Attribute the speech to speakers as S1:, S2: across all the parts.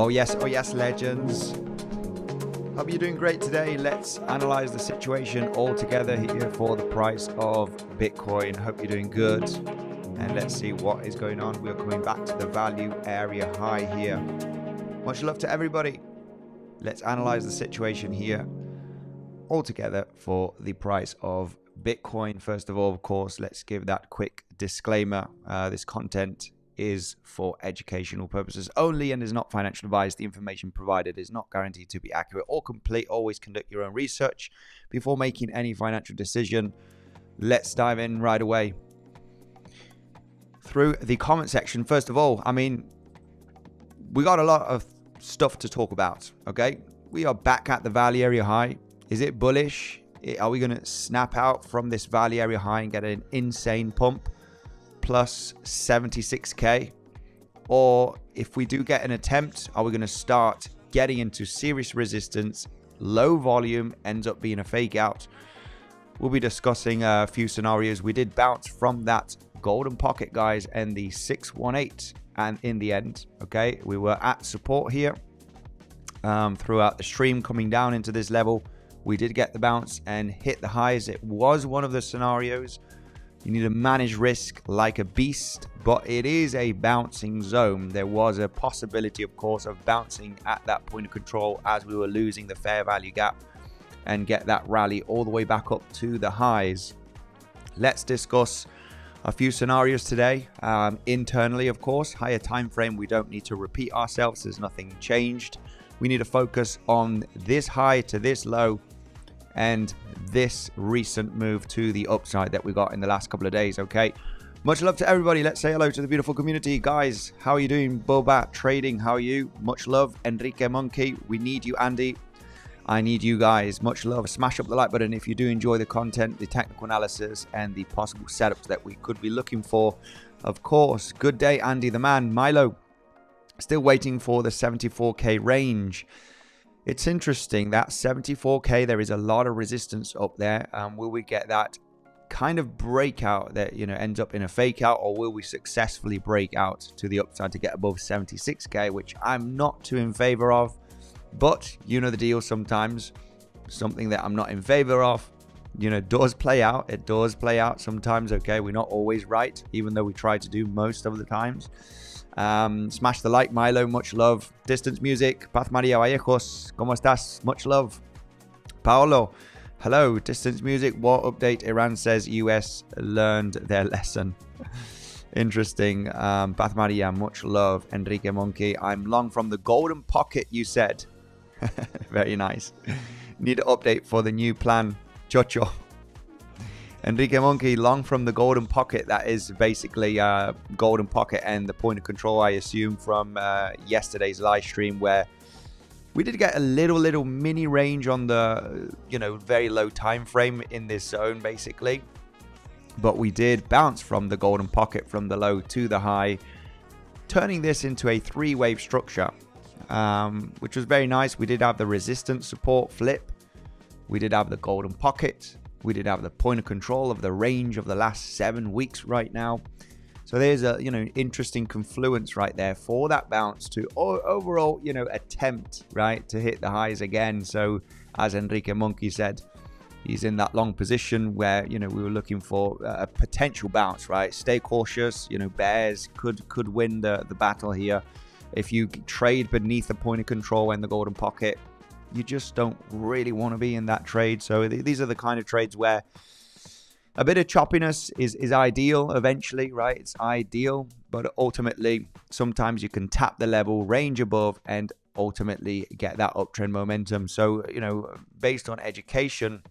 S1: Oh yes, legends. Hope you're doing great today. Let's analyze the situation all together here for the price of Bitcoin. Hope you're doing good. And let's see what is going on. We're coming back to the value area high here. Much love to everybody. Let's analyze the situation here all together for the price of Bitcoin. First of all, of course, let's give that quick disclaimer. This content is for educational purposes only and is not financial advice. The information provided is not guaranteed to be accurate or complete. Always conduct your own research before making any financial decision. Let's dive in right away. Through the comment section, first of all, I mean, we got a lot of stuff to talk about, okay? We are back at the value area high. Is it bullish? Are we going to snap out from this value area high and get an insane pump plus 76k? Or if we do get an attempt, are we going to start getting into serious resistance? Low volume ends up being a fake out. We'll be discussing a few scenarios. We did bounce from that golden pocket, guys, and the 618, and in the end, okay, we were at support here throughout the stream, coming down into this level. We did get the bounce and hit the highs. It was one of the scenarios. You need to manage risk like a beast, but it is a bouncing zone. There was a possibility, of course, of bouncing at that point of control as we were losing the fair value gap and get that rally all the way back up to the highs. Let's discuss a few scenarios today. Internally, of course, higher time frame. We don't need to repeat ourselves. There's nothing changed. We need to focus on this high to this low and this recent move to the upside that we got in the last couple of days. Okay, much love to everybody. Let's say hello to the beautiful community. Guys, how are you doing? Boba Trading, how are you? Much love. Enrique Monkey, we need you. Andy, I need you guys. Much love. Smash up the like button if you do enjoy the content, the technical analysis, and the possible setups that we could be looking for. Of course, good day, Andy the man. Milo, still waiting for the 74k range. It's interesting that 74k, there is a lot of resistance up there. Will we get that kind of breakout that, you know, ends up in a fake out, or will we successfully break out to the upside to get above 76k, which I'm not too in favor of? But you know the deal, sometimes something that I'm not in favor of, you know, does play out. It does play out sometimes. Okay, we're not always right, even though we try to do most of the times. Smash the like, Milo, much love. Distance Music, Paz Maria Vallejos, ¿cómo estás? Much love. Paolo, hello. Distance Music, war update. Iran says US learned their lesson. Interesting. Paz Maria, much love. Enrique Monkey, I'm long from the golden pocket, you said. Very nice. Need an update for the new plan, Chocho. Enrique Monkey, long from the golden pocket. That is basically golden pocket and the point of control, I assume, from yesterday's live stream, where we did get a little mini range on the, you know, very low time frame in this zone, basically. But we did bounce from the golden pocket, from the low to the high, turning this into a three-wave structure, which was very nice. We did have the resistance support flip. We did have the golden pocket. We did have the point of control of the range of the last 7 weeks right now. So there's a, you know, interesting confluence right there for that bounce to overall, you know, attempt, right, to hit the highs again. So as Enrique Monkey said, he's in that long position where, you know, we were looking for a potential bounce, right? Stay cautious. You know, bears could win the battle here. If you trade beneath the point of control and the golden pocket, you just don't really want to be in that trade. So these are the kind of trades where a bit of choppiness is ideal eventually, right? It's ideal, but ultimately, sometimes you can tap the level, range above, and ultimately get that uptrend momentum. So, you know, based on education,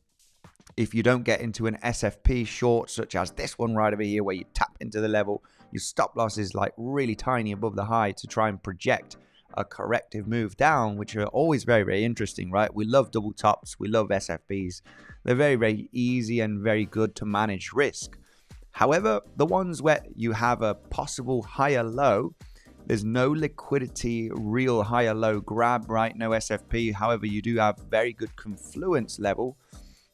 S1: if you don't get into an SFP short, such as this one right over here, where you tap into the level, your stop loss is like really tiny above the high to try and project a corrective move down, which are always very interesting, right? We love double tops, we love SFPs. They're very easy and very good to manage risk. However, the ones where you have a possible higher low, there's no liquidity, real higher low grab, right? No SFP. However, you do have very good confluence level,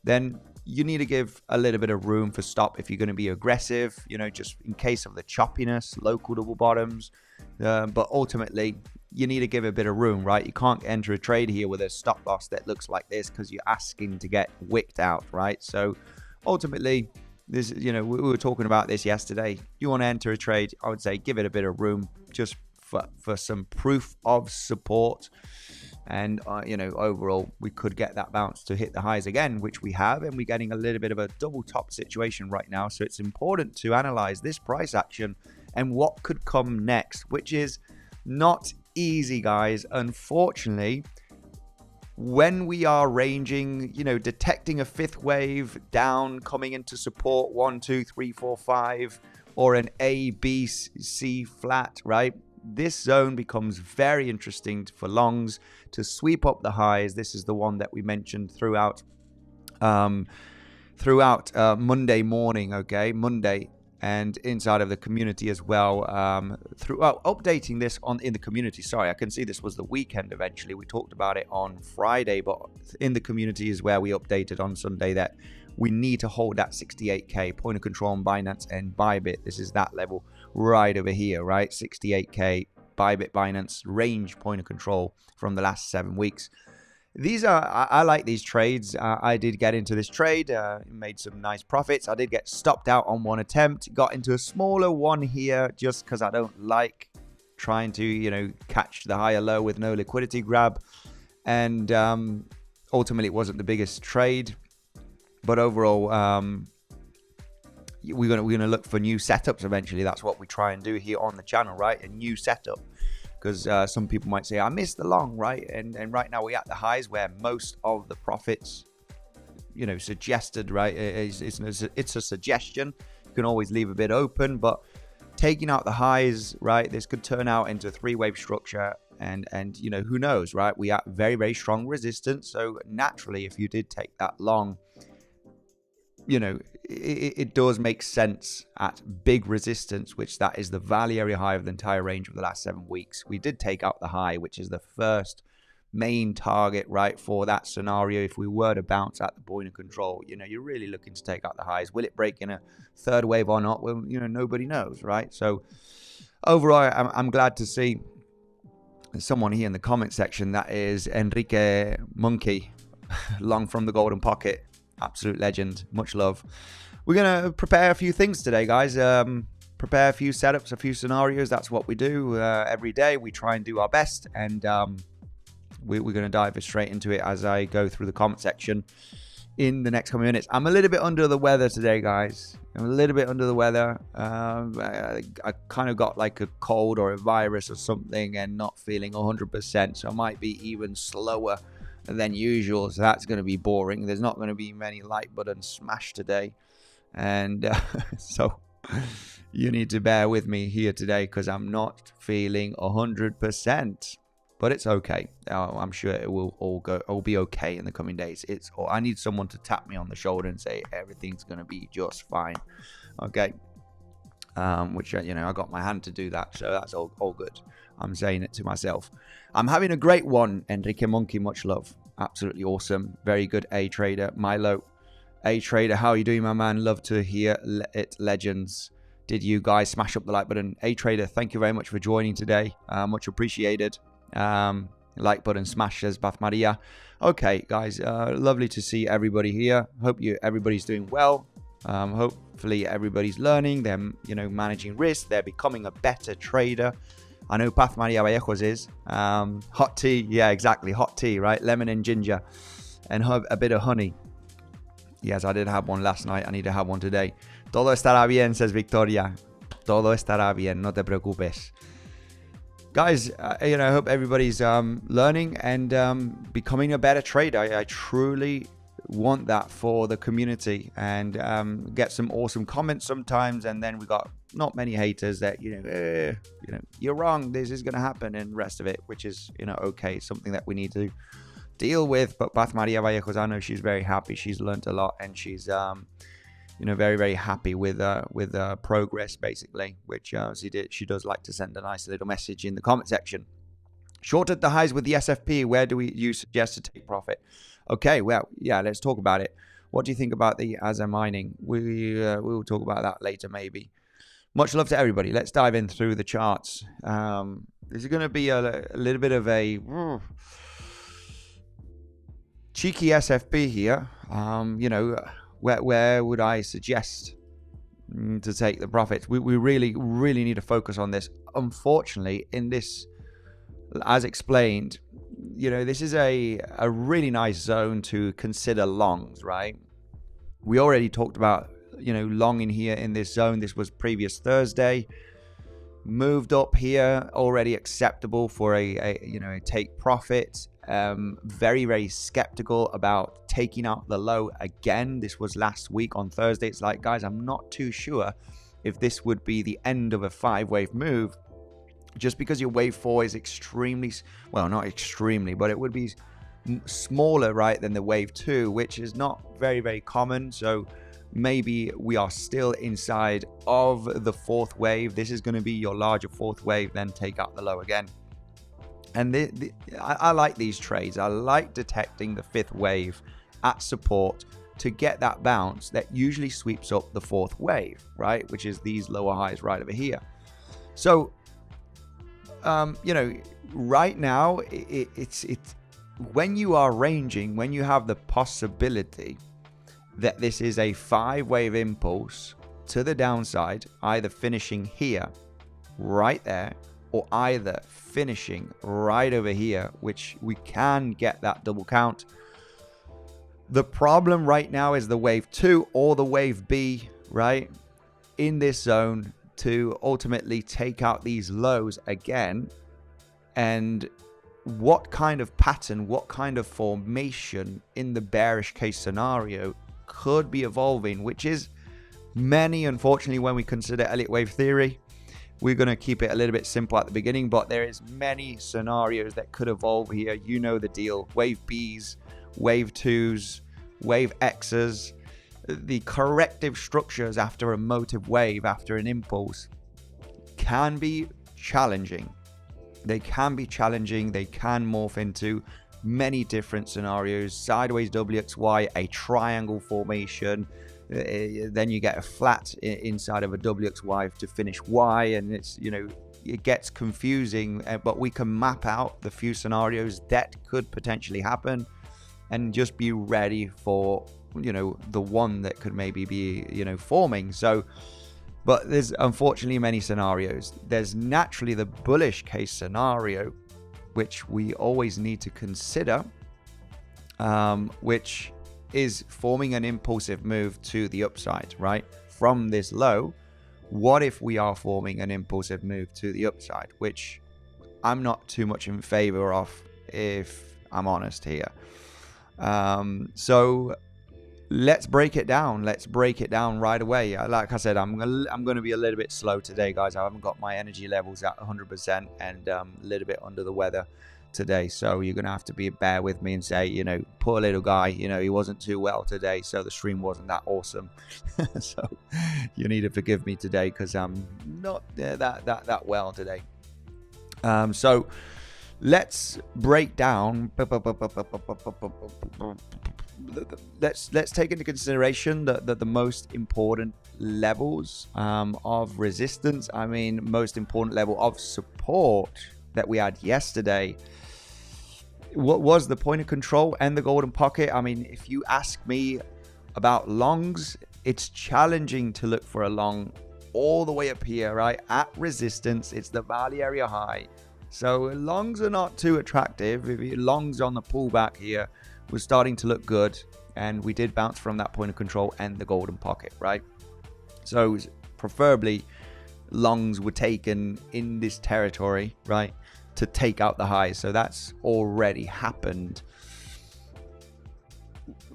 S1: then you need to give a little bit of room for stop if you're going to be aggressive, you know, just in case of the choppiness, local double bottoms. But ultimately, you need to give a bit of room, right? You can't enter a trade here with a stop loss that looks like this because you're asking to get wicked out, right? So ultimately, this, we were talking about this yesterday. You want to enter a trade, I would say give it a bit of room just for some proof of support. And, overall, we could get that bounce to hit the highs again, which we have. And we're getting a little bit of a double top situation right now. So it's important to analyze this price action and what could come next, which is not easy, guys. Unfortunately, when we are ranging, detecting a fifth wave down, coming into support 1, 2, 3, 4, 5, or an A, B, C flat, right? This zone becomes very interesting for longs to sweep up the highs. This is the one that we mentioned throughout Monday morning, okay? Monday, and inside of the community as well. Updating this in the community. Sorry, I can see this was the weekend eventually. We talked about it on Friday, but in the community is where we updated on Sunday that we need to hold that 68K point of control on Binance and Bybit. This is that level right over here, right? 68K Bybit Binance range point of control from the last 7 weeks. These are, I like these trades. I did get into this trade, made some nice profits. I did get stopped out on one attempt, got into a smaller one here just because I don't like trying to, catch the higher low with no liquidity grab. And ultimately, it wasn't the biggest trade. But overall, we're gonna look for new setups eventually. That's what we try and do here on the channel, right? A new setup. Because some people might say, I missed the long, right? And right now we're at the highs where most of the profits, suggested, right? It's a suggestion. You can always leave a bit open, but taking out the highs, right? This could turn out into a three-wave structure. And who knows, right? We have very, very strong resistance. So naturally, if you did take that long, it does make sense at big resistance, which that is the value area high of the entire range of the last 7 weeks. We did take out the high, which is the first main target, right, for that scenario. If we were to bounce at the point of control, you're really looking to take out the highs. Will it break in a third wave or not? Well, nobody knows, right? So overall, I'm glad to see someone here in the comment section. That is Enrique Monkey, long from the golden pocket. Absolute legend. Much love. We're going to prepare a few things today, guys. Prepare a few setups, a few scenarios. That's what we do every day. We try and do our best. And we're going to dive straight into it as I go through the comment section in the next couple of minutes. I'm a little bit under the weather today, guys. I'm a little bit under the weather. I kind of got like a cold or a virus or something and not feeling 100%. So I might be even slower than usual, so that's going to be boring. There's not going to be many like buttons smashed today, and so you need to bear with me here today because I'm not feeling 100%, but it's okay. I'm sure it will all be okay in the coming days. I need someone to tap me on the shoulder and say everything's going to be just fine, okay? Which I got my hand to do that, so that's all good. I'm saying it to myself. I'm having a great one, Enrique Monkey. Much love. Absolutely awesome. Very good A trader. Milo, A trader. How are you doing, my man? Love to hear it. Legends. Did you guys smash up the like button? A trader, thank you very much for joining today. Much appreciated. Like button smash, says Bath Maria. Okay, guys. Lovely to see everybody here. Hope everybody's doing well. Hopefully everybody's learning. They're managing risk. They're becoming a better trader. I know Path Maria Vallejos is. Hot tea. Yeah, exactly. Hot tea, right? Lemon and ginger. And a bit of honey. Yes, I did have one last night. I need to have one today. Todo estará bien, says Victoria. Todo estará bien. No te preocupes. Guys, I hope everybody's learning and becoming a better trader. I truly want that for the community and get some awesome comments sometimes, and then we got not many haters that you're wrong, this is gonna happen, and the rest of it, which is okay, something that we need to deal with. But Beth Maria Vallejos, I know she's very happy. She's learned a lot, and she's very, very happy with progress, basically, which she does like to send a nice little message in the comment section. Shorted the highs with the SFP. Where do you suggest to take profit? Okay, well, yeah, let's talk about it. What do you think about the ASA mining? We will talk about that later, maybe. Much love to everybody. Let's dive in through the charts. This is going to be a little bit of a cheeky SFB here. You know, where would I suggest to take the profits? We really need to focus on this. Unfortunately, in this, as explained, you know, this is a really nice zone to consider longs, right? We already talked about, you know, long in here in this zone. This was previous Thursday. Moved up here, already acceptable for a you know, a take profit. Very skeptical about taking out the low again. This was last week on Thursday. It's like, guys, I'm not too sure if this would be the end of a 5-wave move, just because your wave 4 is extremely, well, not extremely, but it would be smaller, right, than the wave 2, which is not very common. So maybe we are still inside of the 4th wave. This is going to be your larger 4th wave, then take out the low again. And I like these trades. I like detecting the 5th wave at support to get that bounce that usually sweeps up the 4th wave, right, which is these lower highs right over here. So you know, right now it's when you are ranging, when you have the possibility that this is a 5-wave impulse to the downside, either finishing here, right there, or either finishing right over here, which we can get that double count. The problem right now is the wave 2 or the wave B, right, in this zone to ultimately take out these lows again. And what kind of pattern, what kind of formation in the bearish case scenario could be evolving, which is many, unfortunately, when we consider Elliott wave theory. We're going to keep it a little bit simple at the beginning, but there is many scenarios that could evolve here. You know the deal. Wave Bs, wave 2s, wave Xs, the corrective structures after a motive wave, after an impulse, can be challenging. They can be challenging. They can morph into many different scenarios. Sideways WXY, a triangle formation. Then you get a flat inside of a WXY to finish Y, and it's, you know, it gets confusing, but we can map out the few scenarios that could potentially happen and just be ready for, you know, the one that could maybe be, you know, forming. So, but there's unfortunately many scenarios. There's naturally the bullish case scenario, which we always need to consider, which is forming an impulsive move to the upside, right? From this low, what if we are forming an impulsive move to the upside, which I'm not too much in favor of, if I'm honest here. So let's break it down. Let's break it down right away. Like I said, I'm going to be a little bit slow today, guys. I haven't got my energy levels at 100% and a little bit under the weather today. So you're going to have to bear with me and say, you know, poor little guy, you know, he wasn't too well today, so the stream wasn't that awesome. So you need to forgive me today because I'm not that well today. So let's break down. Let's take into consideration the most important levels of resistance. I mean, most important level of support that we had yesterday. What was the point of control and the golden pocket? I mean, if you ask me about longs, it's challenging to look for a long all the way up here, right? At resistance, it's the value area high. So longs are not too attractive. If you longs on the pullback here was starting to look good, and we did bounce from that point of control and the golden pocket, right? So preferably longs were taken in this territory, right, to take out the highs. So that's already happened.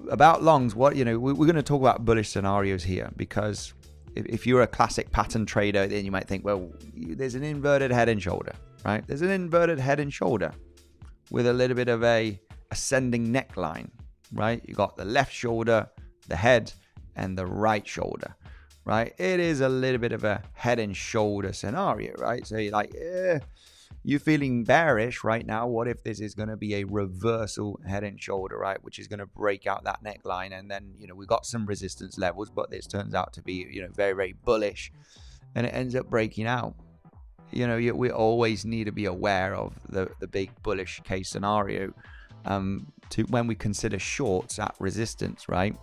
S1: About longs, what, you know, we're going to talk about bullish scenarios here, because if you're a classic pattern trader, then you might think, well, there's an inverted head and shoulder, right? There's an inverted head and shoulder with a little bit of a ascending neckline, right? You got the left shoulder, the head, and the right shoulder, right? It is a little bit of a head and shoulder scenario, right? So you're like, you're feeling bearish right now. What if this is going to be a reversal head and shoulder, right? Which is going to break out that neckline. And then, you know, we got some resistance levels, but this turns out to be, you know, very bullish, and it ends up breaking out. you know, we always need to be aware of the big bullish case scenario to when we consider shorts at resistance, right?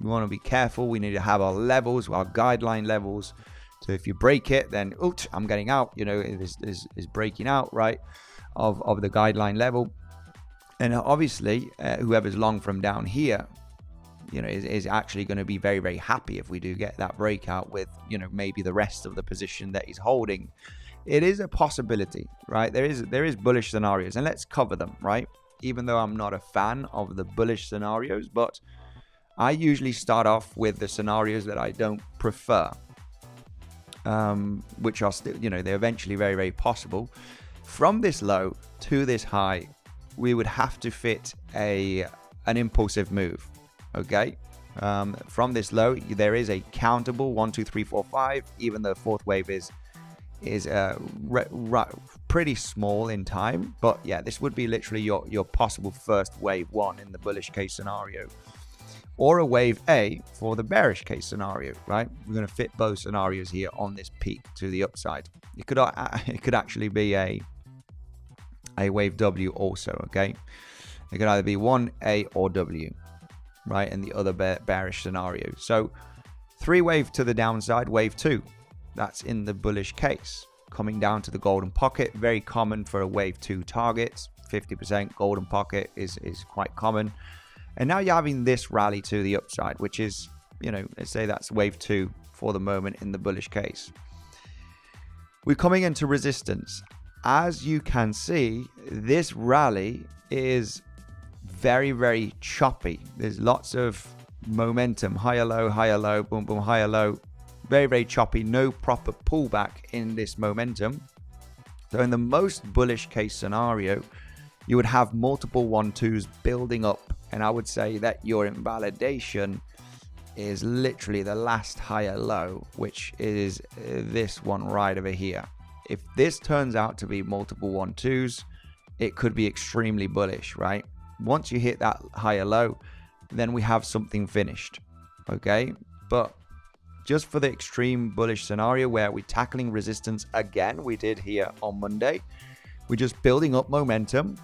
S1: We want to be careful. We need to have our levels, our guideline levels. So if you break it, then oops, I'm getting out, you know, it is breaking out, right, of the guideline level. And obviously, whoever's long from down here, you know, is actually going to be very, very happy if we do get that breakout with, you know, maybe the rest of the position that he's holding. It is a possibility, right? There is bullish scenarios, and let's cover them, right? Even though I'm not a fan of the bullish scenarios, but I usually start off with the scenarios that I don't prefer, which are still, you know, they're eventually very, very possible. From this low to this high, we would have to fit an impulsive move, okay? From this low, there is a countable 1, 2, 3, 4, 5. Even the fourth wave is pretty small in time, but yeah, this would be literally your possible first wave 1 in the bullish case scenario, or a wave A for the bearish case scenario, right? We're going to fit both scenarios here on this peak to the upside. It could actually be a wave W also, okay? It could either be 1A or W, right? And the other bearish scenario. So 3 wave to the downside, wave 2. That's in the bullish case. Coming down to the golden pocket, very common for a wave 2 target. 50% golden pocket is quite common. And now you're having this rally to the upside, which is, you know, let's say that's wave 2 for the moment in the bullish case. We're coming into resistance. As you can see, this rally is very, very choppy. There's lots of momentum, higher, low, boom, boom, higher, low. Very, very choppy. No proper pullback in this momentum. So in the most bullish case scenario, you would have multiple 1-2s building up. And I would say that your invalidation is literally the last higher low, which is this one right over here. If this turns out to be multiple 1-2s, it could be extremely bullish, right? Once you hit that higher low, then we have something finished, okay? But just for the extreme bullish scenario where we're tackling resistance again, we did here on Monday, we're just building up momentum.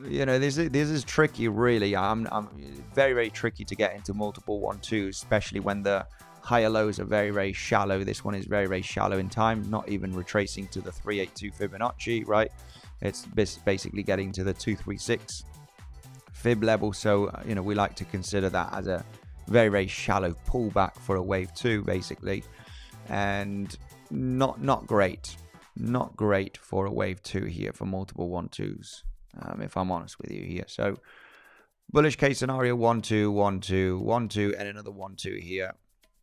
S1: You know, this is tricky, really. I'm very, very tricky to get into multiple 1-2s, especially when the higher lows are very, very shallow. This one is very, very shallow in time, not even retracing to the 382 Fibonacci, right? It's basically getting to the 236 Fib level. So, you know, we like to consider that as a very, very shallow pullback for a wave 2, basically. And not great. Not great for a wave 2 here for multiple 1-2s, if I'm honest with you here. So, bullish case scenario, 1-2, 1-2, 1-2, and another 1-2 here.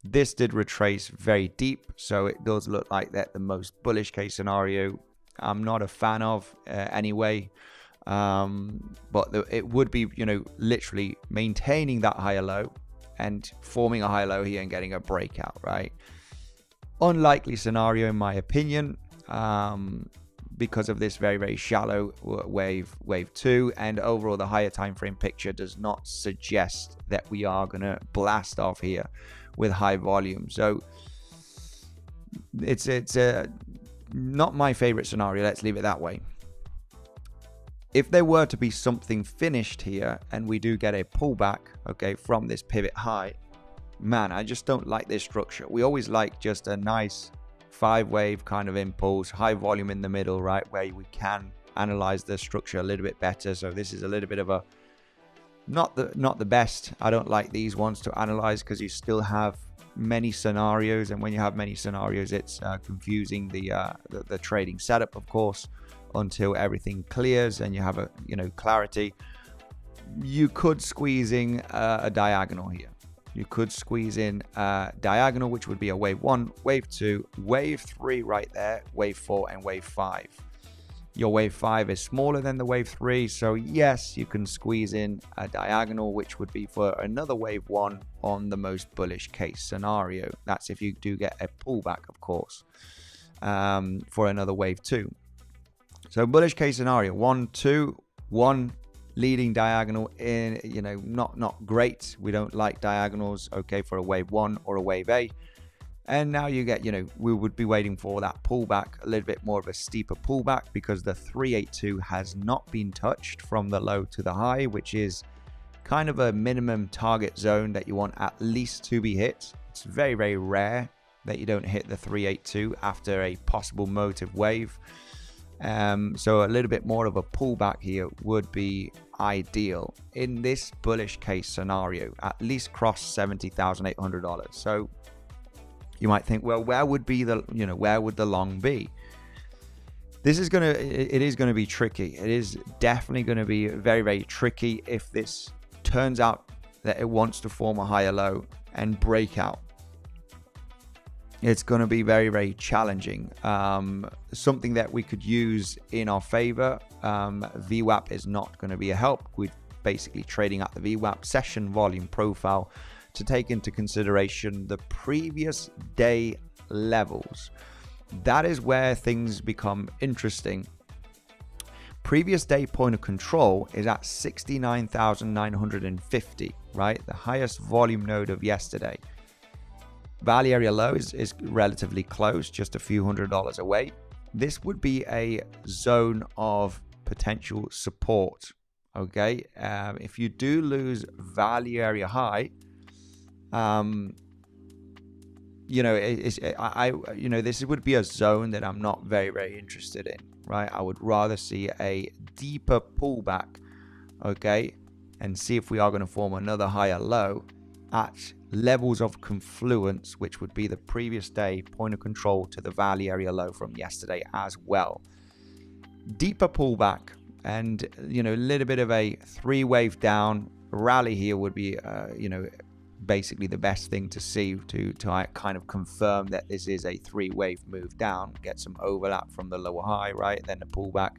S1: This did retrace very deep, so it does look like that the most bullish case scenario I'm not a fan of anyway. But it would be, you know, literally maintaining that higher low and forming a high low here and getting a breakout, right? Unlikely scenario in my opinion, because of this very, very shallow wave 2, and overall the higher time frame picture does not suggest that we are going to blast off here with high volume. So it's not my favorite scenario, let's leave it that way. If there were to be something finished here and we do get a pullback, okay, from this pivot high, man, I just don't like this structure. We always like just a nice 5-wave kind of impulse, high volume in the middle, right, where we can analyze the structure a little bit better. So this is a little bit of a not the best. I don't like these ones to analyze because you still have many scenarios, and when you have many scenarios, it's confusing the trading setup, of course, until everything clears and you have a, you know, clarity. You could squeeze in a diagonal here. You could squeeze in a diagonal, which would be a wave 1, wave 2, wave 3 right there, wave 4, and wave 5. Your wave 5 is smaller than the wave 3, so yes, you can squeeze in a diagonal, which would be for another wave 1 on the most bullish case scenario. That's if you do get a pullback, of course, for another wave 2. So bullish case scenario, 1, 2, 1 leading diagonal in, you know, not great. We don't like diagonals, okay, for a wave 1 or a wave A. And now you get, we would be waiting for that pullback, a little bit more of a steeper pullback, because the 382 has not been touched from the low to the high, which is kind of a minimum target zone that you want at least to be hit. It's very, very rare that you don't hit the 382 after a possible motive wave. So a little bit more of a pullback here would be ideal in this bullish case scenario, at least cross $70,800. So you might think, well, where would be the, where would the long be? It is going to be tricky. It is definitely going to be very, very tricky if this turns out that it wants to form a higher low and break out. It's going to be very, very challenging. Something that we could use in our favor, VWAP is not going to be a help. We're basically trading at the VWAP session volume profile to take into consideration the previous day levels. That is where things become interesting. Previous day point of control is at 69,950, right? The highest volume node of yesterday. Value area low is relatively close, just a few $100s away. This would be a zone of potential support. Okay, if you do lose value area high, this would be a zone that I'm not very, very interested in, right? I would rather see a deeper pullback, okay, and see if we are going to form another higher low at levels of confluence, which would be the previous day point of control to the value area low from yesterday as well. Deeper pullback and, a little bit of a three-wave down rally here would be, basically the best thing to see to kind of confirm that this is a three-wave move down, get some overlap from the lower high, right? Then the pullback.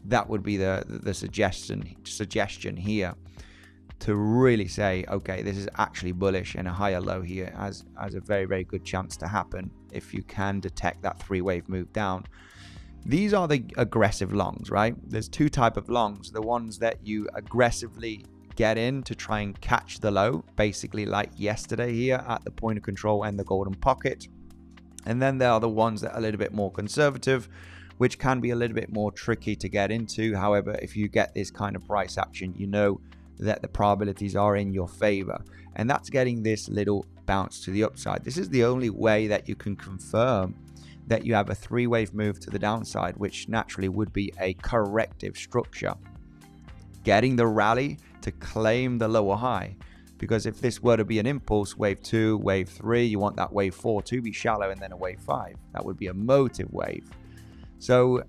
S1: That would be the suggestion here, to really say, okay, this is actually bullish, and a higher low here has a very, very good chance to happen if you can detect that three-wave move down. These are the aggressive longs, right? There's two types of longs. The ones that you aggressively get in to try and catch the low, basically like yesterday here at the point of control and the golden pocket. And then there are the ones that are a little bit more conservative, which can be a little bit more tricky to get into. However, if you get this kind of price action, that the probabilities are in your favor, and that's getting this little bounce to the upside. This is the only way that you can confirm that you have a three-wave move to the downside, which naturally would be a corrective structure, getting the rally to claim the lower high. Because if this were to be an impulse, wave 2, wave 3, you want that wave 4 to be shallow, and then a wave 5. That would be a motive wave. So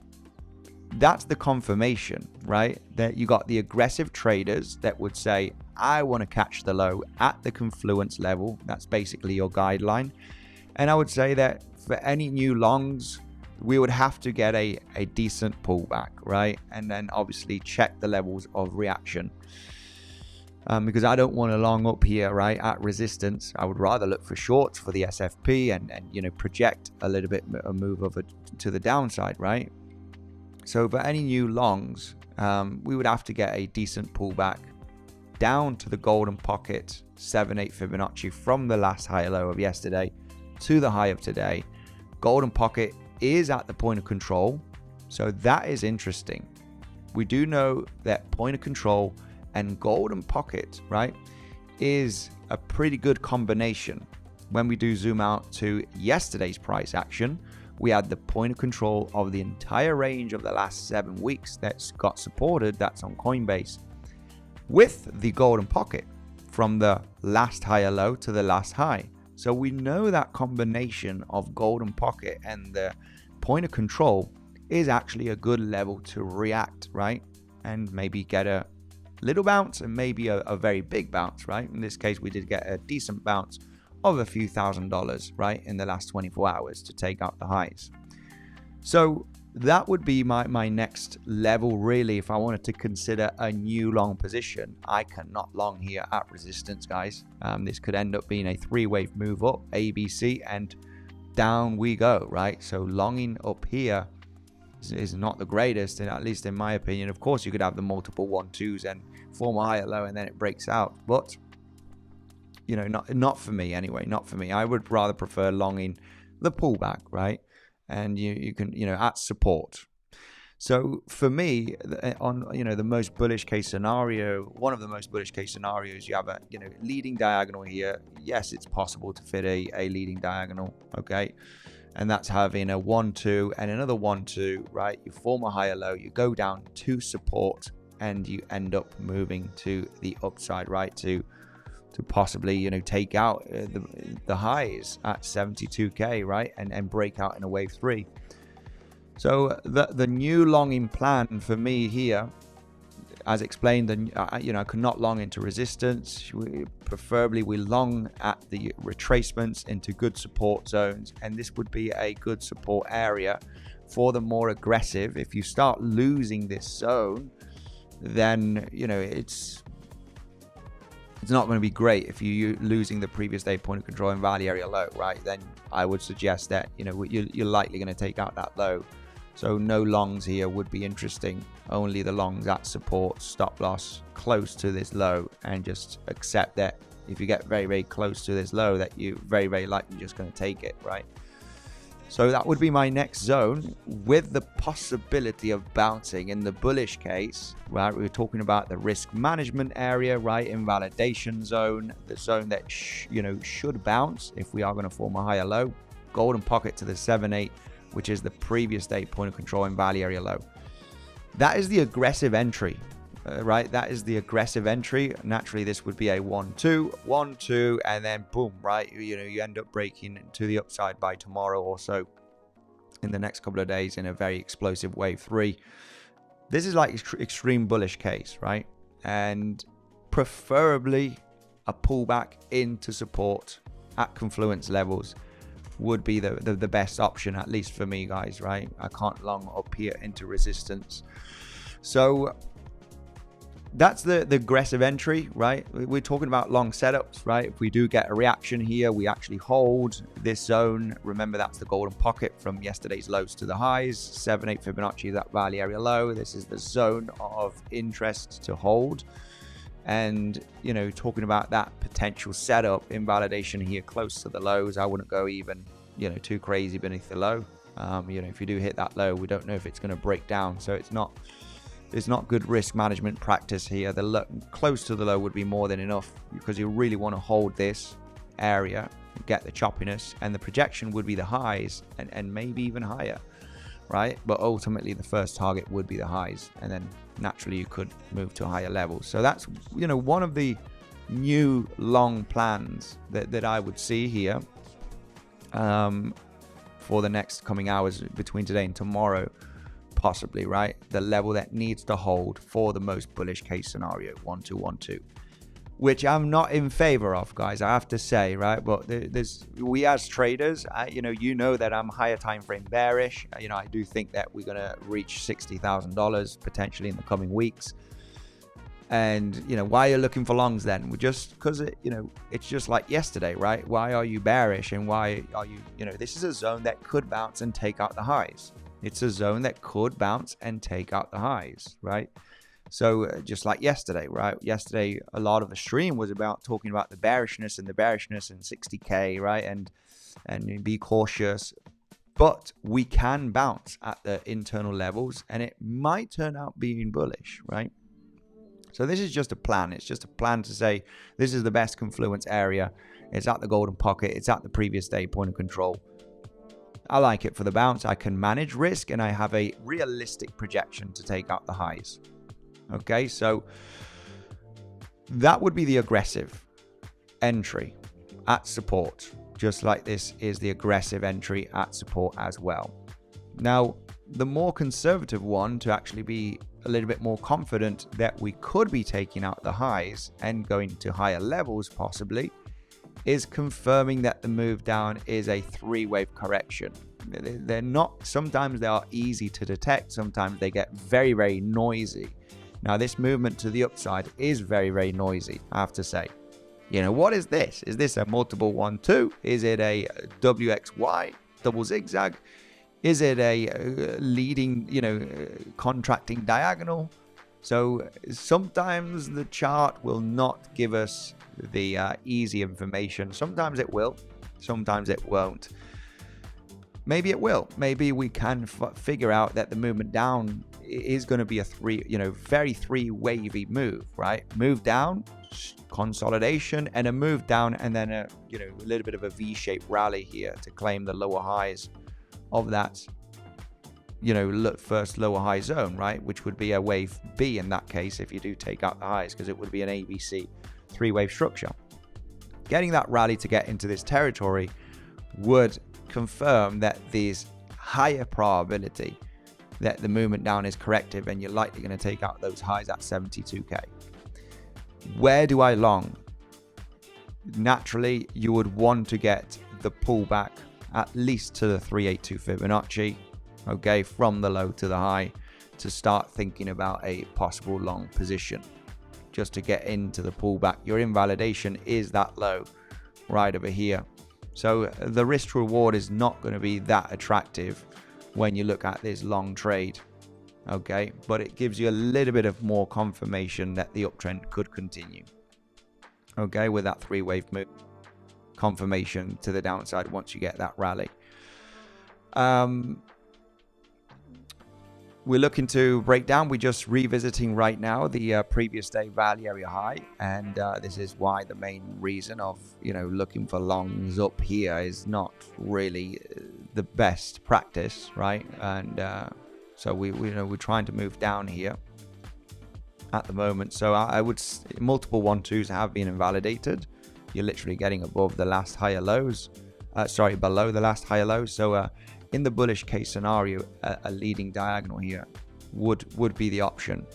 S1: that's the confirmation, right? That you got the aggressive traders that would say, I want to catch the low at the confluence level. That's basically your guideline. And I would say that for any new longs, we would have to get a decent pullback, right? And then obviously check the levels of reaction. Because I don't want to long up here, right, at resistance. I would rather look for shorts for the SFP and project a little bit a move over to the downside, right? So for any new longs, we would have to get a decent pullback down to the golden pocket 7-8 Fibonacci from the last high low of yesterday to the high of today. Golden pocket is at the point of control, so that is interesting. We do know that point of control and golden pocket, right, is a pretty good combination. When we do zoom out to yesterday's price action, we had the point of control of the entire range of the last 7 weeks that's got supported, that's on Coinbase, with the golden pocket from the last higher low to the last high. So we know that combination of golden pocket and the point of control is actually a good level to react, right? And maybe get a little bounce and maybe a very big bounce, right? In this case, we did get a decent bounce of a few $1,000s, right, in the last 24 hours to take out the highs. So that would be my next level, really. If I wanted to consider a new long position, I cannot long here at resistance, guys. This could end up being a three-wave move up, ABC, and down we go, right? So longing up here is not the greatest, and at least in my opinion. Of course, you could have the multiple 1-2s and form a higher low and then it breaks out, but you know, not for me anyway, not for me. I would rather prefer longing the pullback, right? And you can, you know, at support. So for me, on, you know, the most bullish case scenario, one of the most bullish case scenarios, you have a, you know, leading diagonal here. Yes, it's possible to fit a leading diagonal, okay? And that's having a 1-2 and another 1-2, right? You form a higher low, you go down to support, and you end up moving to the upside, right? To possibly, you know, take out the highs at 72K, right? And break out in a wave 3. So the new longing plan for me here, as explained, you know, I could not long into resistance. Preferably we long at the retracements into good support zones, and this would be a good support area for the more aggressive. If you start losing this zone, then, you know, it's not going to be great. If you're losing the previous day point of control and value area low, right, then I would suggest that, you know, you're likely going to take out that low. So no longs here would be interesting. Only the longs at support, stop loss close to this low, and just accept that if you get very, very close to this low, that you very, very likely just going to take it, right? So that would be my next zone, with the possibility of bouncing in the bullish case, right? We're talking about the risk management area, right? Invalidation zone, the zone that you know, should bounce if we are going to form a higher low. Golden pocket to the 7-8, which is the previous day point of control and value area low. That is the aggressive entry, right? That is the aggressive entry. Naturally, this would be a 1-2, 1-2, and then boom, right? You know, you end up breaking to the upside by tomorrow or so, in the next couple of days, in a very explosive wave 3. This is like extreme bullish case, right? And preferably a pullback into support at confluence levels would be the best option, at least for me, guys, right? I can't long up here into resistance. So that's the aggressive entry, right? We're talking about long setups, right? If we do get a reaction here, we actually hold this zone. Remember, that's the golden pocket from yesterday's lows to the highs. 7-8 Fibonacci, that value area low. This is the zone of interest to hold. And, you know, talking about that potential setup, invalidation here close to the lows, I wouldn't go even, you know, too crazy beneath the low. You know, if you do hit that low, we don't know if it's going to break down. So it's not good risk management practice here. The close to the low would be more than enough, because you really want to hold this area, get the choppiness, and the projection would be the highs and maybe even higher, right? But ultimately the first target would be the highs, and then naturally you could move to higher levels. So that's, you know, one of the new long plans that I would see here for the next coming hours between today and tomorrow, possibly, right? The level that needs to hold for the most bullish case scenario, 1-2, 1-2, which I'm not in favor of, guys, I have to say, right? But we as traders, you know that I'm higher time frame bearish. You know, I do think that we're going to reach $60,000 potentially in the coming weeks. And, you know, why are you looking for longs then? We're just because, you know, it's just like yesterday, right? Why are you bearish? And why are you, you know, this is a zone that could bounce and take out the highs. It's a zone that could bounce and take out the highs, right? So just like yesterday, right? Yesterday, a lot of the stream was about talking about the bearishness and 60K, right? And be cautious. But we can bounce at the internal levels, and it might turn out being bullish, right? So this is just a plan. It's just a plan to say this is the best confluence area. It's at the golden pocket. It's at the previous day point of control. I like it for the bounce. I can manage risk, and I have a realistic projection to take out the highs. Okay, so that would be the aggressive entry at support, just like this is the aggressive entry at support as well. Now, the more conservative one, to actually be a little bit more confident that we could be taking out the highs and going to higher levels possibly, is confirming that the move down is a 3-wave correction. They're not, sometimes they are easy to detect, sometimes they get very, very noisy. Now, this movement to the upside is very, very noisy, I have to say. You know, what is this? Is this a multiple 1-2? Is it a WXY, double zigzag? Is it a leading, you know, contracting diagonal? So sometimes the chart will not give us the easy information. Sometimes it will, sometimes it won't. Maybe it will. Maybe we can figure out that the movement down is going to be a very three wavy move, right? Move down, consolidation, and a move down, and then a little bit of a V-shaped rally here to claim the lower highs of that first lower high zone, right? Which would be a wave B in that case if you do take out the highs, because it would be an ABC three-wave structure. Getting that rally to get into this territory would confirm that there's higher probability that the movement down is corrective, and you're likely going to take out those highs at 72k. Where do I long? Naturally, you would want to get the pullback at least to the 382 Fibonacci, okay, from the low to the high, to start thinking about a possible long position, just to get into the pullback. Your invalidation is that low right over here. So the risk to reward is not going to be that attractive when you look at this long trade, okay? But it gives you a little bit of more confirmation that the uptrend could continue, okay, with that three-wave move confirmation to the downside once you get that rally. We're looking to break down. We're just revisiting right now the previous day value area high, and this is why the main reason of looking for longs up here is not really the best practice, right? And so we're trying to move down here at the moment. So I would multiple 1-2s have been invalidated. You're literally getting above the last higher lows, below the last higher lows. So in the bullish case scenario, a leading diagonal here would be the option.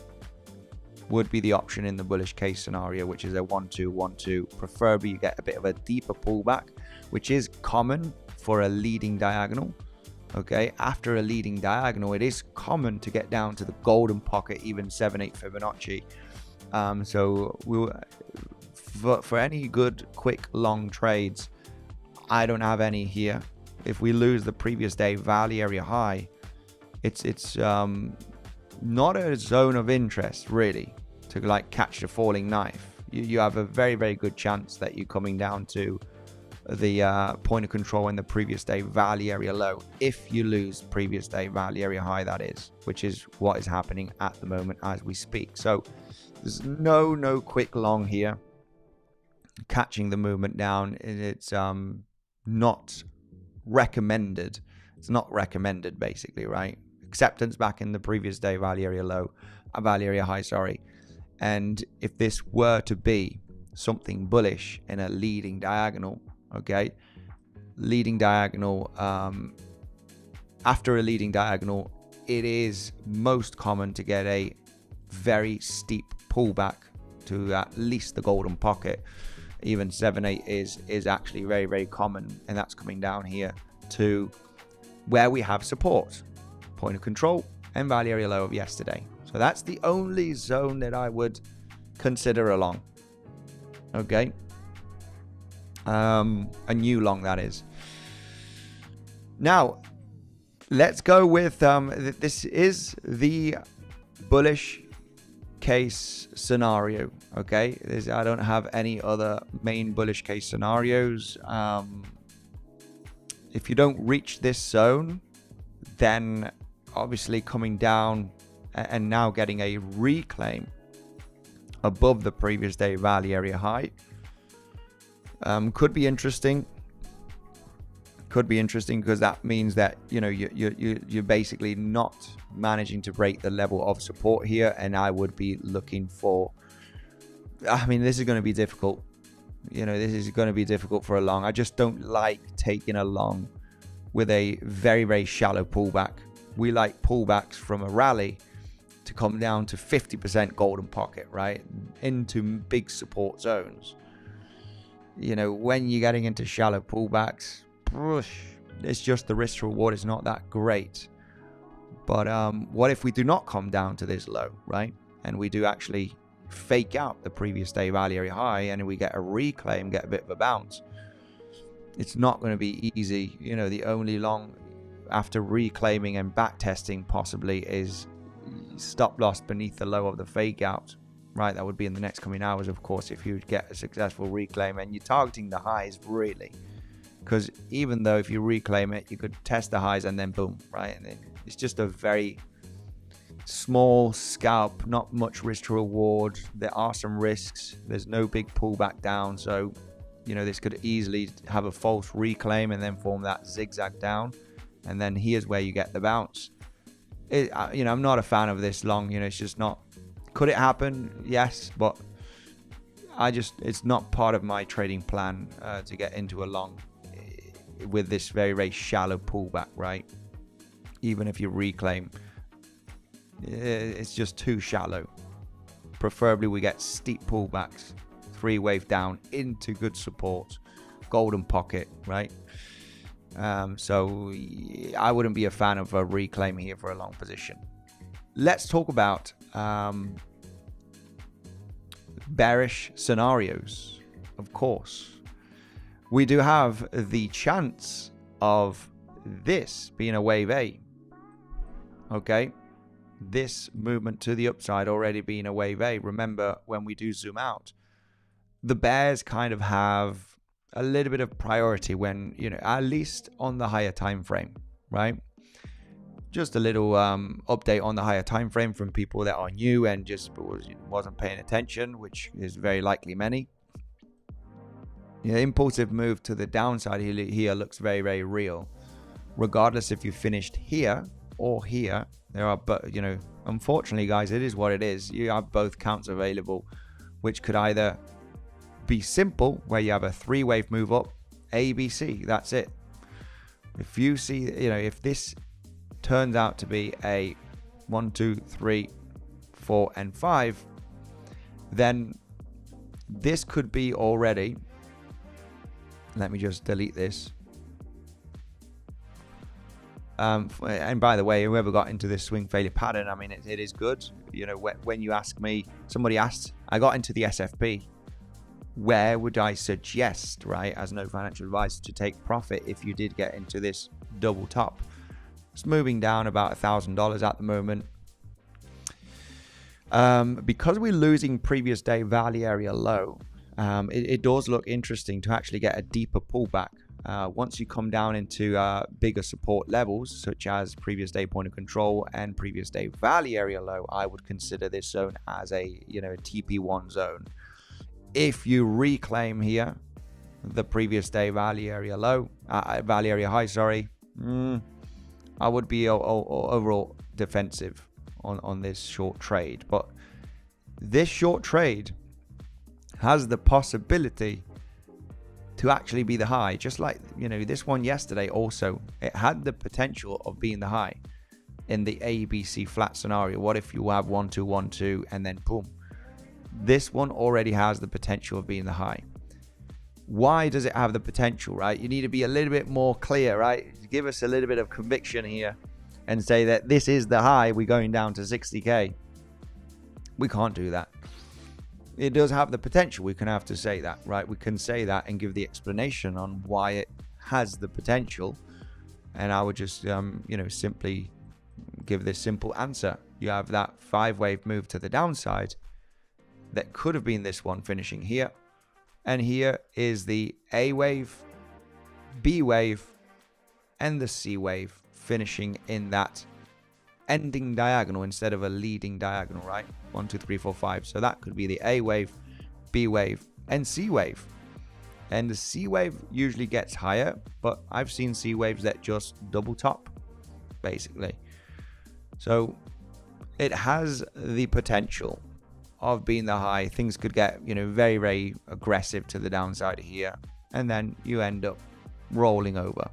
S1: Would be the option in the bullish case scenario, which is a 1-2, 1-2. Preferably you get a bit of a deeper pullback, which is common for a leading diagonal. Okay, after a leading diagonal, it is common to get down to the golden pocket, even 7-8 Fibonacci. So for any good quick long trades, I don't have any here. If we lose the previous day value area high, it's not a zone of interest really to like catch the falling knife. You have a very, very good chance that you're coming down to the point of control in the previous day value area low. If you lose previous day value area high, that is, which is what is happening at the moment as we speak. So there's no quick long here catching the movement down. It's not recommended. It's not recommended basically, right? Acceptance back in the previous day value area low, value area high, sorry. And if this were to be something bullish in a leading diagonal, okay, leading diagonal, after a leading diagonal, it is most common to get a very steep pullback to at least the golden pocket. Even 7-8 is actually very, very common, and that's coming down here to where we have support, point of control, and value area low of yesterday. So that's the only zone that I would consider a long. Okay, a new long, that is. Now let's go with this is the bullish case scenario. Okay, I don't have any other main bullish case scenarios. If you don't reach this zone, then obviously coming down and now getting a reclaim above the previous day value area high could be interesting. Could be interesting because that means that you're basically not managing to break the level of support here, and I would be looking for, I mean, this is going to be difficult. This is going to be difficult for a long. I just don't like taking a long with a very, very shallow pullback. We like pullbacks from a rally to come down to 50% golden pocket, right, into big support zones. When you're getting into shallow pullbacks, it's just the risk to reward is not that great. But what if we do not come down to this low, right, and we do actually fake out the previous day value area high and we get a reclaim, get a bit of a bounce? It's not going to be easy. The only long after reclaiming and back testing possibly is stop loss beneath the low of the fake out. right? That would be in the next coming hours, of course, if you get a successful reclaim and you're targeting the highs, really. Because even though if you reclaim it, you could test the highs and then boom, right? And then it's just a very small scalp, not much risk to reward. There are some risks. There's no big pullback down. So, you know, this could easily have a false reclaim and then form that zigzag down. And then here's where you get the bounce. You know, I'm not a fan of this long. You know, it's just not. Could it happen? Yes, but it's not part of my trading plan to get into a long with this very, very shallow pullback, right? Even if you reclaim, it's just too shallow. Preferably we get steep pullbacks, 3-wave down into good support, golden pocket, right? So I wouldn't be a fan of a reclaim here for a long position. Let's talk about bearish scenarios. Of course, we do have the chance of this being a wave A. Okay, this movement to the upside already being a wave A. Remember, when we do zoom out, the bears kind of have a little bit of priority when, you know, at least on the higher time frame, right? Just a little update on the higher time frame from people that are new and just wasn't paying attention, which is very likely many. The impulsive move to the downside here looks very, very real. Regardless if you finished here or here, there are, but you know, unfortunately, guys, it is what it is. You have both counts available, which could either be simple, where you have a 3-wave move up, A, B, C. That's it. If you see, you know, if this turns out to be a 1, 2, 3, 4, and 5, then this could be already. Let me just delete this. And by the way, whoever got into this swing failure pattern, I mean, it is good. You know, when you ask me, somebody asked, I got into the SFP. Where would I suggest, right, as no financial advice, to take profit if you did get into this double top? It's moving down about $1,000 at the moment. Because we're losing previous day value area low, it does look interesting to actually get a deeper pullback. Once you come down into bigger support levels, such as previous day point of control and previous day value area low, I would consider this zone as a, you know, a TP1 zone. If you reclaim here the previous day value area low, value area high, sorry, I would be overall defensive on this short trade. But this short trade has the possibility to actually be the high, just like, you know, this one yesterday. Also, it had the potential of being the high in the ABC flat scenario. What if you have 1 2 1 2 and then boom? This one already has the potential of being the high. Why does it have the potential, right? You need to be a little bit more clear, right? Give us a little bit of conviction here and say that this is the high. We're going down to 60k. We can't do that. It does have the potential. We can have to say that, right? We can say that and give the explanation on why it has the potential. And I would just, you know, simply give this simple answer. You have that 5-wave move to the downside that could have been this one finishing here. And here is the A wave, B wave, and the C wave finishing in that ending diagonal instead of a leading diagonal, right? 1 2 3 4 5. So that could be the A wave, B wave, and C wave. And the C wave usually gets higher, but I've seen C waves that just double top, basically. So it has the potential of being the high. Things could get, you know, very, very aggressive to the downside here, and then you end up rolling over.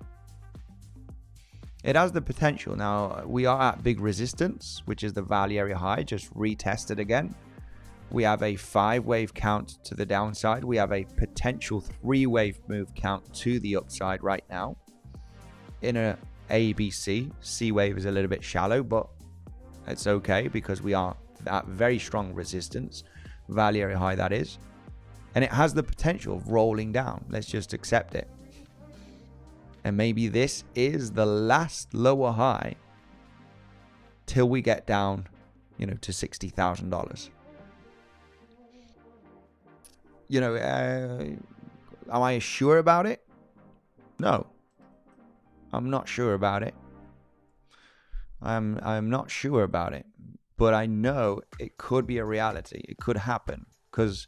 S1: It has the potential. Now we are at big resistance, which is the value area high, just retested again. We have a 5-wave count to the downside. We have a potential 3-wave move count to the upside right now in a ABC. C wave is a little bit shallow, but it's okay because we are at very strong resistance, value area high that is, and it has the potential of rolling down. Let's just accept it. And maybe this is the last lower high till we get down, you know, to $60,000. You know, am I sure about it? No, I'm not sure about it. I'm not sure about it, but I know it could be a reality. It could happen because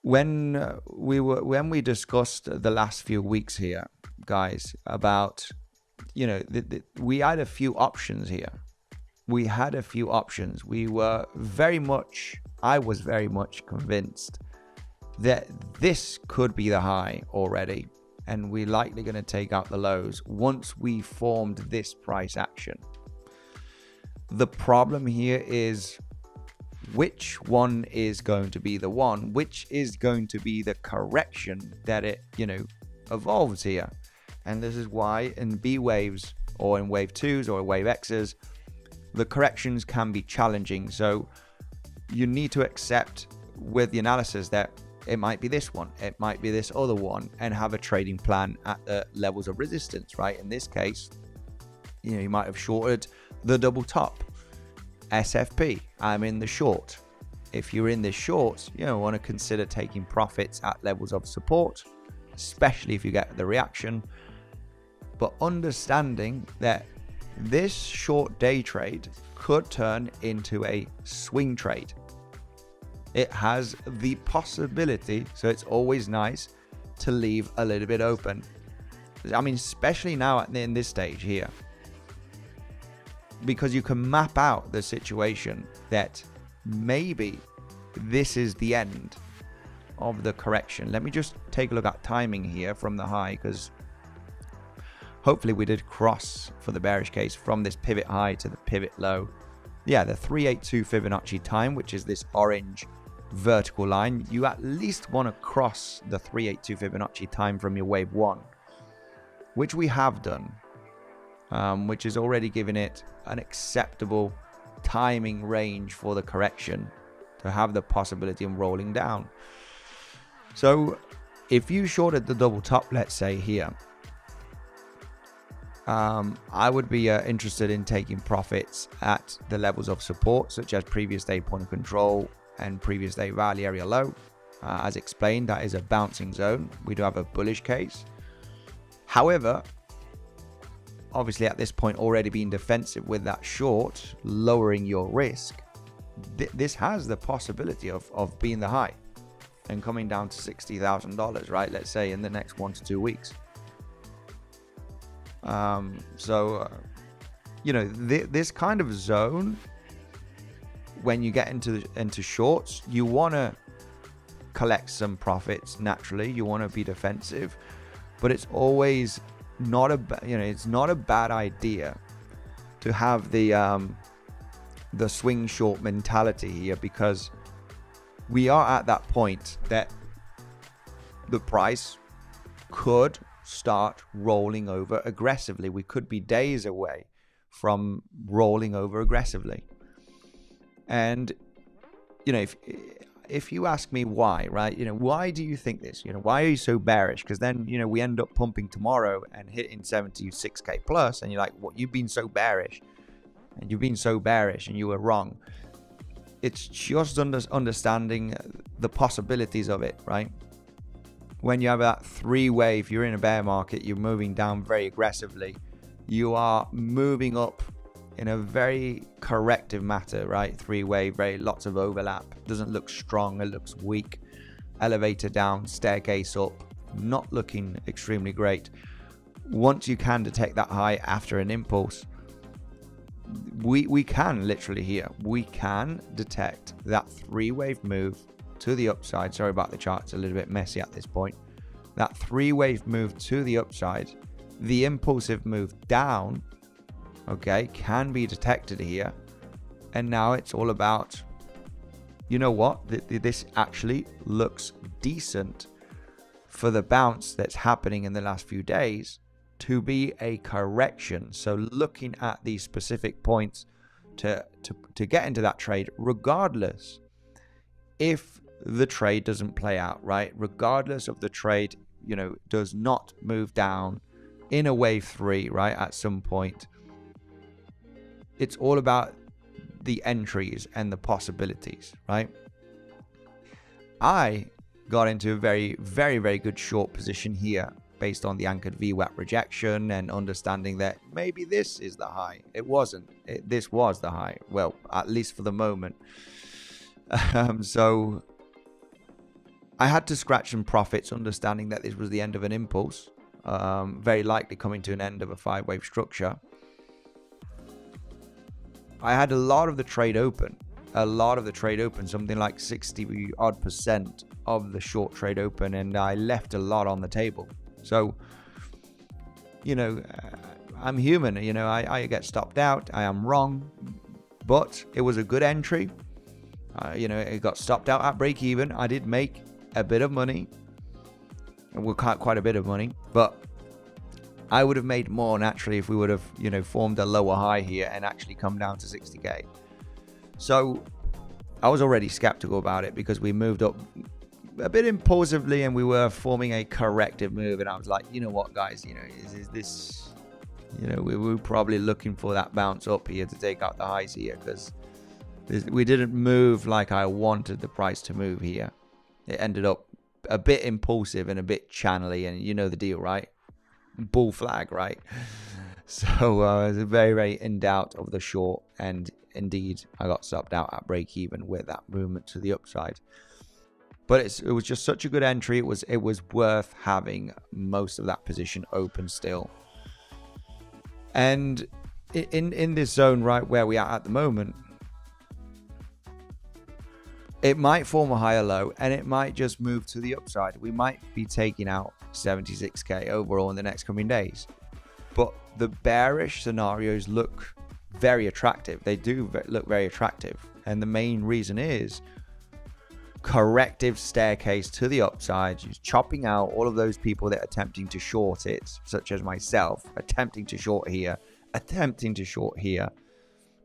S1: when we discussed the last few weeks here, guys, about, you know, we had a few options here. We had a few options. I was very much convinced that this could be the high already, and we're likely going to take out the lows once we formed this price action. The problem here is which one is going to be the one, which is going to be the correction that it, you know, evolves here. And this is why in B waves or in wave 2s or wave X's, the corrections can be challenging. So you need to accept with the analysis that it might be this one, it might be this other one, and have a trading plan at the levels of resistance, right? In this case, you know, you might have shorted the double top SFP. I'm in the short. If you're in this short, you know, want to consider taking profits at levels of support, especially if you get the reaction. But understanding that this short day trade could turn into a swing trade. It has the possibility, so it's always nice to leave a little bit open. I mean, especially now in this stage here, because you can map out the situation that maybe this is the end of the correction. Let me just take a look at timing here from the high, because hopefully we did cross for the bearish case from this pivot high to the pivot low. Yeah, the 382 Fibonacci time, which is this orange vertical line. You at least want to cross the 382 Fibonacci time from your wave 1, which we have done, which is already giving it an acceptable timing range for the correction to have the possibility of rolling down. So if you shorted the double top, let's say here, I would be interested in taking profits at the levels of support, such as previous day point of control and previous day value area low. As explained, that is a bouncing zone. We do have a bullish case. However, obviously at this point already being defensive with that short, lowering your risk, this has the possibility of being the high and coming down to $60,000, right? Let's say in the next 1 to 2 weeks. You know, this kind of zone, when you get into shorts, you want to collect some profits naturally. You want to be defensive, but it's always not it's not a bad idea to have the swing short mentality here, because we are at that point that the price could start rolling over aggressively. We could be days away from rolling over aggressively. And you know, if you ask me why, right, you know, why do you think this, you know, why are you so bearish? Because then, you know, we end up pumping tomorrow and hitting 76k plus, and you're like, what, you've been so bearish, and you've been so bearish, and you were wrong. It's just understanding the possibilities of it, right? When you have that three wave, you're in a bear market, you're moving down very aggressively, you are moving up in a very corrective matter, right? Three wave, very lots of overlap, doesn't look strong, it looks weak. Elevator down, staircase up, not looking extremely great. Once you can detect that high after an impulse, we can literally here, we can detect that three wave move to the upside. Sorry about the chart, it's a little bit messy at this point. That three wave move to the upside, the impulsive move down, okay, can be detected here. And now it's all about, you know what, this actually looks decent for the bounce that's happening in the last few days to be a correction. So looking at these specific points to get into that trade, regardless if the trade doesn't play out, right? Regardless of the trade, you know, does not move down in a wave 3, right, at some point. It's all about the entries and the possibilities, right? I got into a very, very, very good short position here based on the anchored VWAP rejection and understanding that maybe this is the high. It wasn't. This was the high. Well, at least for the moment. So I had to scratch some profits, understanding that this was the end of an impulse, very likely coming to an end of a 5-wave structure. I had a lot of the trade open, something like 60 odd % of the short trade open, and I left a lot on the table. So, you know, I'm human, you know, I get stopped out, I am wrong, but it was a good entry. You know, it got stopped out at break even. I did make a bit of money, well, quite a bit of money, but I would have made more naturally if we would have, you know, formed a lower high here and actually come down to 60k. So I was already skeptical about it because we moved up a bit impulsively and we were forming a corrective move, and I was like, you know what, guys, you know, is this, you know, we were probably looking for that bounce up here to take out the highs here, because we didn't move like I wanted the price to move here. It ended up a bit impulsive and a bit channely, and you know the deal, right? Bull flag, right? So I was very, very in doubt of the short, and indeed I got stopped out at break even with that movement to the upside. But it was just such a good entry. It was worth having most of that position open still. And in this zone right where we are at the moment, it might form a higher low and it might just move to the upside. We might be taking out 76k overall in the next coming days. But the bearish scenarios look very attractive. They do look very attractive. And the main reason is corrective staircase to the upside, just chopping out all of those people that are attempting to short it, such as myself, attempting to short here.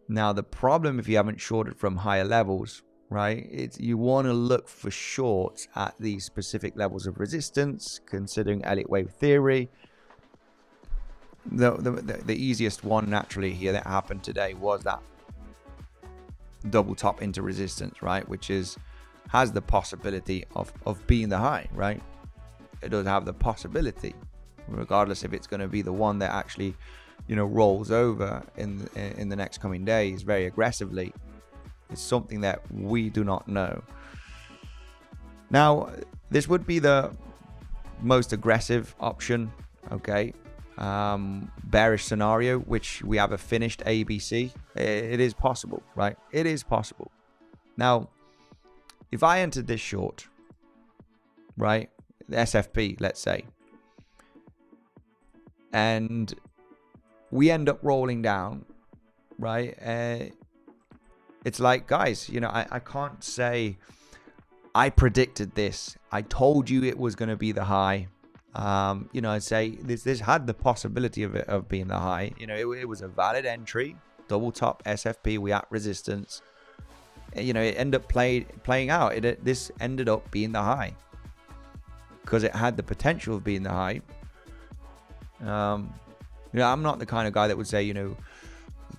S1: Now, the problem if you haven't shorted from higher levels, right, you want to look for shorts at these specific levels of resistance, considering Elliott wave theory. The easiest one naturally here that happened today was that double top into resistance, right, which has the possibility of being the high, right? It does have the possibility, regardless if it's going to be the one that actually, you know, rolls over in the next coming days very aggressively. It's something that we do not know. Now, this would be the most aggressive option, okay? Bearish scenario, which we have a finished ABC. It is possible, right? It is possible. Now, if I entered this short, right, the SFP, let's say, and we end up rolling down, right, it's like, guys, you know, I can't say I predicted this. I told you it was going to be the high. You know, I'd say this had the possibility of being the high. You know, it was a valid entry, double top SFP. We at resistance. You know, it ended up playing out. This ended up being the high because it had the potential of being the high. You know, I'm not the kind of guy that would say, you know,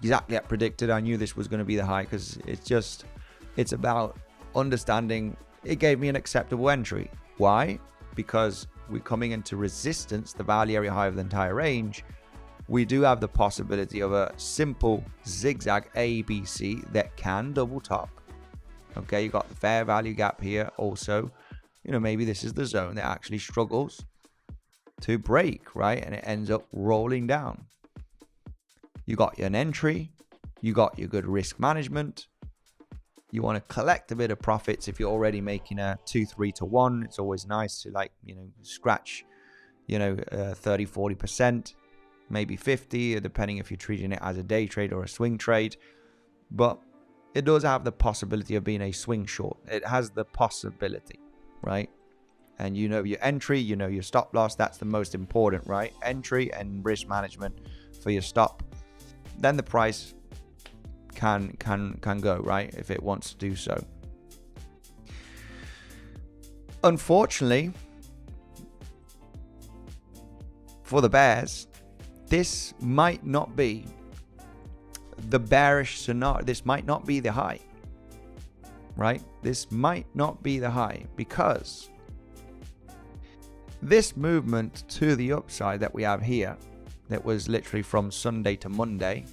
S1: exactly as predicted, I knew this was going to be the high, because it's about understanding it gave me an acceptable entry. Why? Because we're coming into resistance, the value area high of the entire range. We do have the possibility of a simple zigzag ABC that can double top. Okay, you got the fair value gap here also. You know, maybe this is the zone that actually struggles to break, right? And it ends up rolling down. You got an entry, you got your good risk management. You want to collect a bit of profits if you're already making a 2-3 to 1. It's always nice to, like, you know, scratch, you know, 30-40%, maybe 50, depending if you're treating it as a day trade or a swing trade. But it does have the possibility of being a swing short. It has the possibility, right? And you know your entry, you know your stop loss. That's the most important, right? Entry and risk management for your stop. Then the price can go, right, if it wants to do so. Unfortunately for the bears, this might not be the bearish scenario. This might not be the high, right? This might not be the high, because This movement to the upside that we have here, that was literally from Sunday to Monday,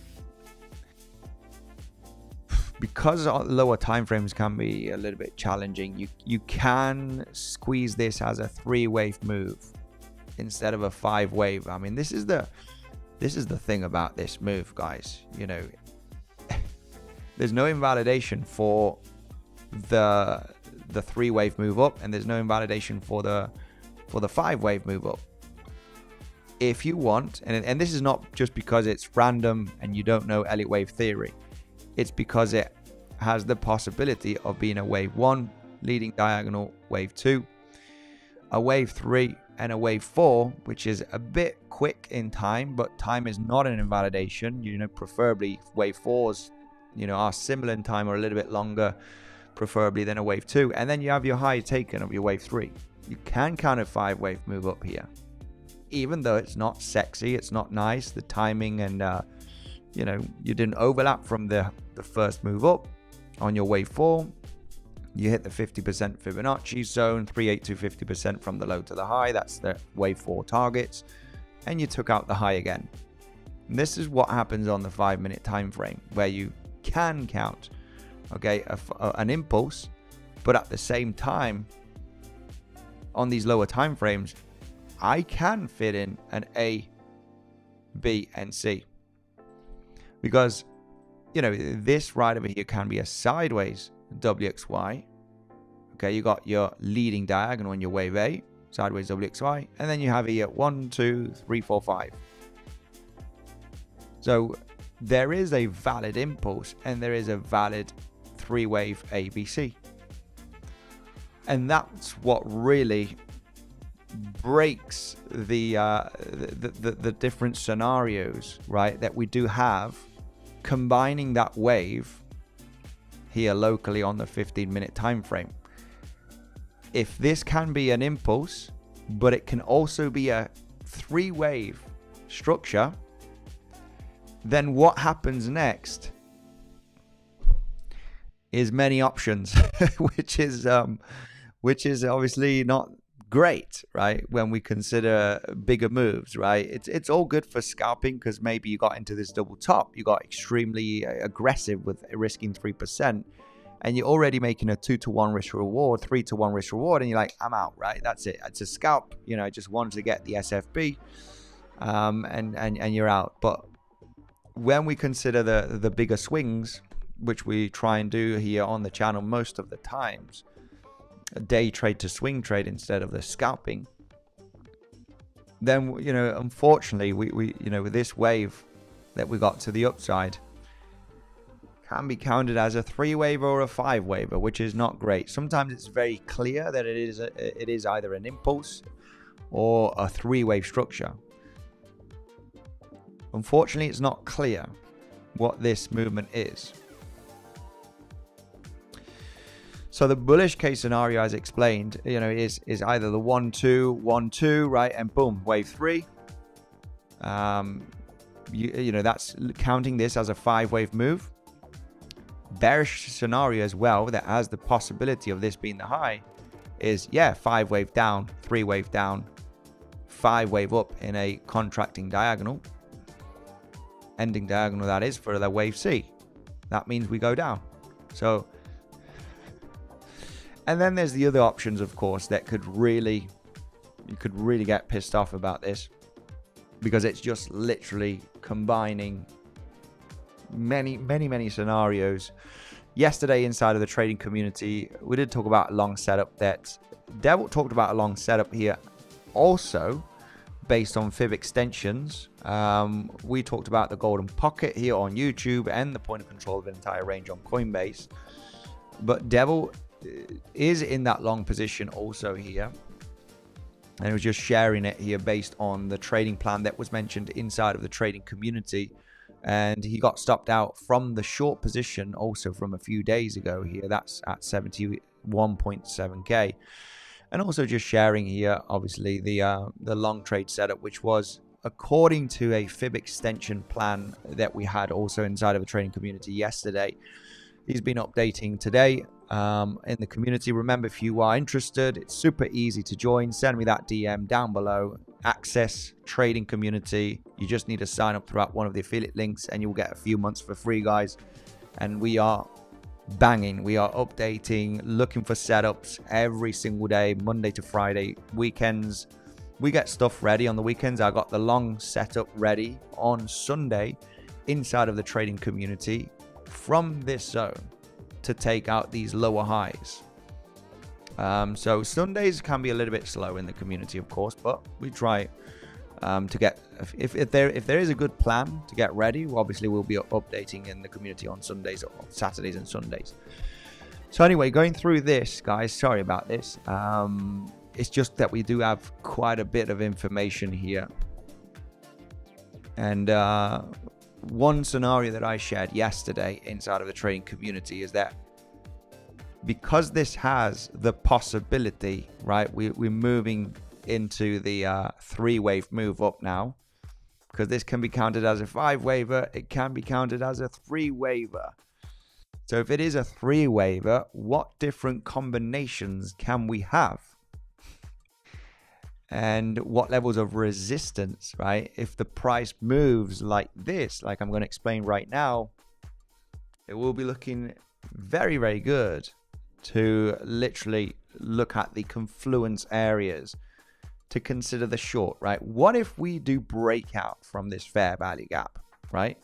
S1: because lower time frames can be a little bit challenging, you can squeeze this as a 3-wave move instead of a 5-wave. I mean, this is the thing about this move, guys. You know, there's no invalidation for the 3-wave move up, and there's no invalidation for the 5-wave move up. If you want, and this is not just because it's random and you don't know Elliott wave theory, it's because it has the possibility of being a wave 1 leading diagonal, wave 2, a wave 3, and a wave 4, which is a bit quick in time, but time is not an invalidation. You know, preferably wave 4s, you know, are similar in time or a little bit longer, preferably than a wave 2. And then you have your high taken of your wave 3. You can count a 5-wave move up here, even though it's not sexy, it's not nice, the timing, and you know, you didn't overlap from the first move up on your wave 4. You hit the 50% Fibonacci zone, 382 50% from the low to the high. That's the wave 4 targets, and you took out the high again. And this is what happens on the 5-minute time frame, where you can count, okay, an impulse, but at the same time, on these lower time frames, I can fit in an A, B, and C, because, you know, this right over here can be a sideways WXY. Okay, you got your leading diagonal in your wave A, sideways WXY, and then you have here 1, 2, 3, 4, 5. So there is a valid impulse, and there is a valid 3-wave ABC, and that's what really breaks the different scenarios, right, that we do have, combining that wave here locally on the 15-minute time frame. If this can be an impulse, but it can also be a 3-wave structure, then what happens next is many options, which is obviously not great, right? When we consider bigger moves, right? It's all good for scalping, because maybe you got into this double top, you got extremely aggressive with risking 3%, and you're already making a 2-to-1 risk reward, 3-to-1 risk reward, and you're like, I'm out, right? That's it. It's a scalp. You know, I just wanted to get the SFB, and you're out. But when we consider the bigger swings, which we try and do here on the channel most of the times, a day trade to swing trade instead of the scalping, then, you know, unfortunately, we you know, with this wave that we got to the upside, can be counted as a 3-wave or a 5-wave, which is not great. Sometimes it's very clear that it is either an impulse or a 3-wave structure. Unfortunately, it's not clear what this movement is. So the bullish case scenario, as explained, you know, is either the 1-2, 1-2, right, and boom, wave 3. You know, that's counting this as a 5-wave move. Bearish scenario as well, that has the possibility of this being the high, is, yeah, 5-wave down, 3-wave down, 5-wave up in a contracting diagonal, ending diagonal, that is, for the wave C. That means we go down. So, and then there's the other options, of course, that could really, you could really get pissed off about this, because it's just literally combining many scenarios. Yesterday, inside of the trading community, we did talk about a long setup. That Devil talked about a long setup here, also based on fib extensions. We talked about the golden pocket here on YouTube and the point of control of an entire range on Coinbase. But Devil is in that long position also here, and he was just sharing it here based on the trading plan that was mentioned inside of the trading community. And he got stopped out from the short position also from a few days ago here. That's at 71.7k. And also just sharing here, obviously, the long trade setup, which was according to a fib extension plan that we had also inside of the trading community yesterday. He's been updating today. in the community. Remember, if you are interested, it's super easy to join. Send me that DM down below. Access trading community. You just need to sign up throughout one of the affiliate links and you'll get a few months for free, guys. And we are banging. We are updating, looking for setups every single day, Monday to Friday. Weekends, we get stuff ready on the weekends. I got the long setup ready on Sunday inside of the trading community from this zone to take out these lower highs. So Sundays can be a little bit slow in the community, of course, but we try to get, if there is a good plan to get ready, obviously we'll be updating in the community on Sundays or Saturdays and Sundays. So anyway, going through this, guys, sorry about this. It's just that we do have quite a bit of information here. And one scenario that I shared yesterday inside of the trading community is that because this has the possibility, right, we're moving into the 3-wave move up now, because this can be counted as a 5-waver, it can be counted as a 3-waver. So if it is a 3-waver, what different combinations can we have? And what levels of resistance, right? If the price moves like this, like I'm going to explain right now, it will be looking very, very good to literally look at the confluence areas to consider the short, right? What if we do breakout from this fair value gap, right?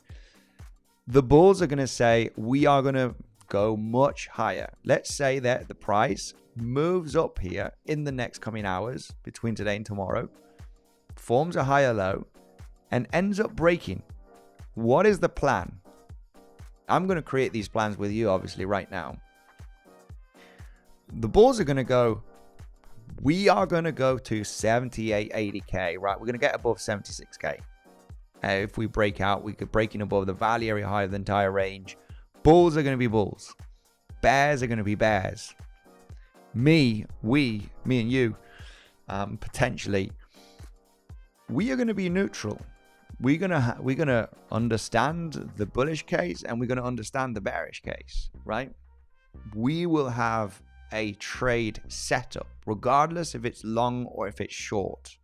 S1: The bulls are going to say we are going to go much higher. Let's say that the price moves up here in the next coming hours between today and tomorrow, forms a higher low, and ends up breaking. What is the plan? I'm going to create these plans with you, obviously, right now. The bulls are going to go, we are going to go to 78, 80K, right? We're going to get above 76K. If we break out, we could break in above the value area high of the entire range. Bulls are going to be bulls. Bears are going to be bears. Me and you, potentially, we are going to be neutral. We're gonna understand the bullish case and we're going to understand the bearish case, right? We will have a trade setup, regardless if it's long or if it's short.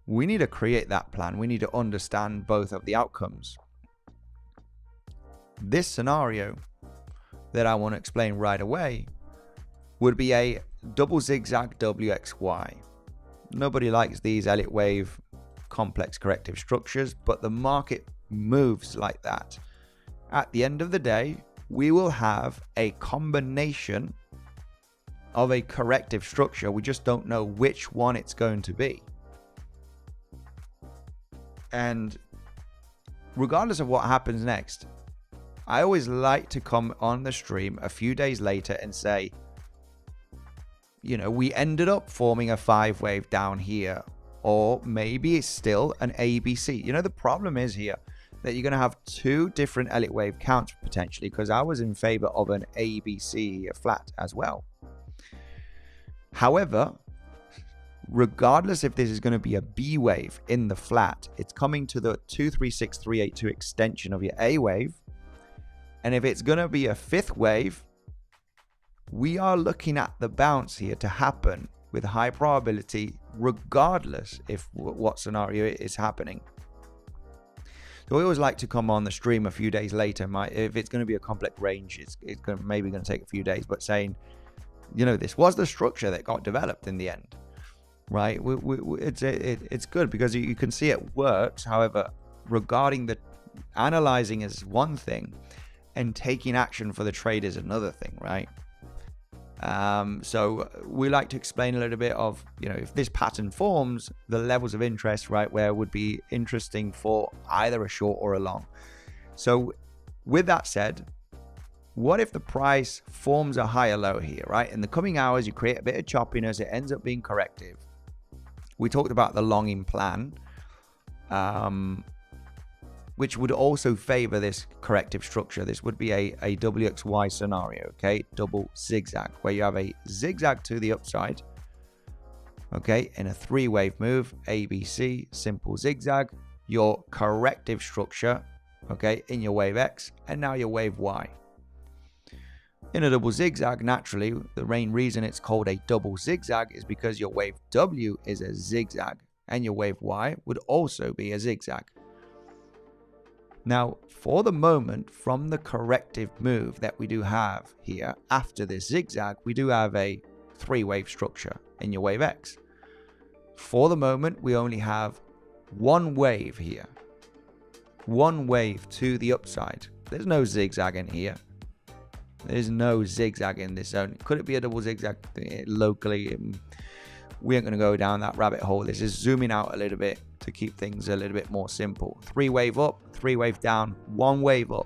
S1: We need to create that plan. We need to understand both of the outcomes. This scenario that I want to explain right away would be a double zigzag WXY. Nobody likes these Elliott wave complex corrective structures, but the market moves like that. At the end of the day, we will have a combination of a corrective structure. We just don't know which one it's going to be. And regardless of what happens next, I always like to come on the stream a few days later and say, you know, we ended up forming a 5-wave down here, or maybe it's still an ABC. You know, the problem is here that you're going to have two different Elliott wave counts potentially, because I was in favor of an ABC flat as well. However, regardless if this is going to be a B wave in the flat, it's coming to the 236382 extension of your A wave. And if it's going to be a 5th wave, we are looking at the bounce here to happen with high probability, regardless if what scenario is happening. So we always like to come on the stream a few days later. If it's going to be a complex range, it's maybe going to take a few days, but saying, you know, this was the structure that got developed in the end, right? It's good because you can see it works. However, regarding the analyzing is one thing and taking action for the trade is another thing, right? So we like to explain a little bit of, you know, if this pattern forms, the levels of interest, right, where it would be interesting for either a short or a long. So with that said, what if the price forms a higher low here, right? In the coming hours, you create a bit of choppiness. It ends up being corrective. We talked about the longing plan, which would also favor this corrective structure. This would be a WXY scenario, okay? Double zigzag, where you have a zigzag to the upside, okay? In a 3-wave move, ABC, simple zigzag, your corrective structure, okay? In your wave X, and now your wave Y. In a double zigzag, naturally, the main reason it's called a double zigzag is because your wave W is a zigzag and your wave Y would also be a zigzag. Now, for the moment, from the corrective move that we do have here after this zigzag, we do have a 3-wave structure in your wave X. For the moment, we only have one wave here. One wave to the upside. There's no zigzag in here. There's no zigzag in this zone. Could it be a double zigzag locally? We ain't going to go down that rabbit hole. This is zooming out a little bit to keep things a little bit more simple. 3-wave up, 3-wave down, 1 wave up.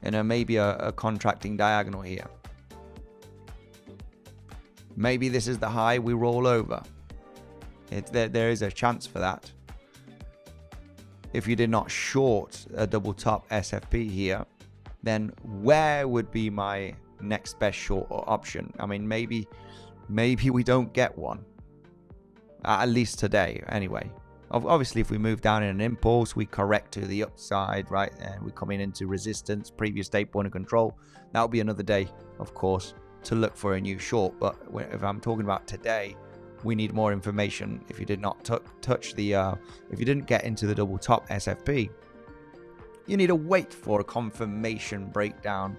S1: And then maybe a contracting diagonal here. Maybe this is the high, we roll over. There is a chance for that. If you did not short a double top SFP here, then where would be my next best short option? I mean, maybe we don't get one. At least today, anyway. Obviously, if we move down in an impulse, we correct to the upside, right? And we're coming into resistance, previous day point of control. That'll be another day, of course, to look for a new short. But if I'm talking about today, we need more information. If you did not touch the, if you didn't get into the double top SFP, you need to wait for a confirmation breakdown,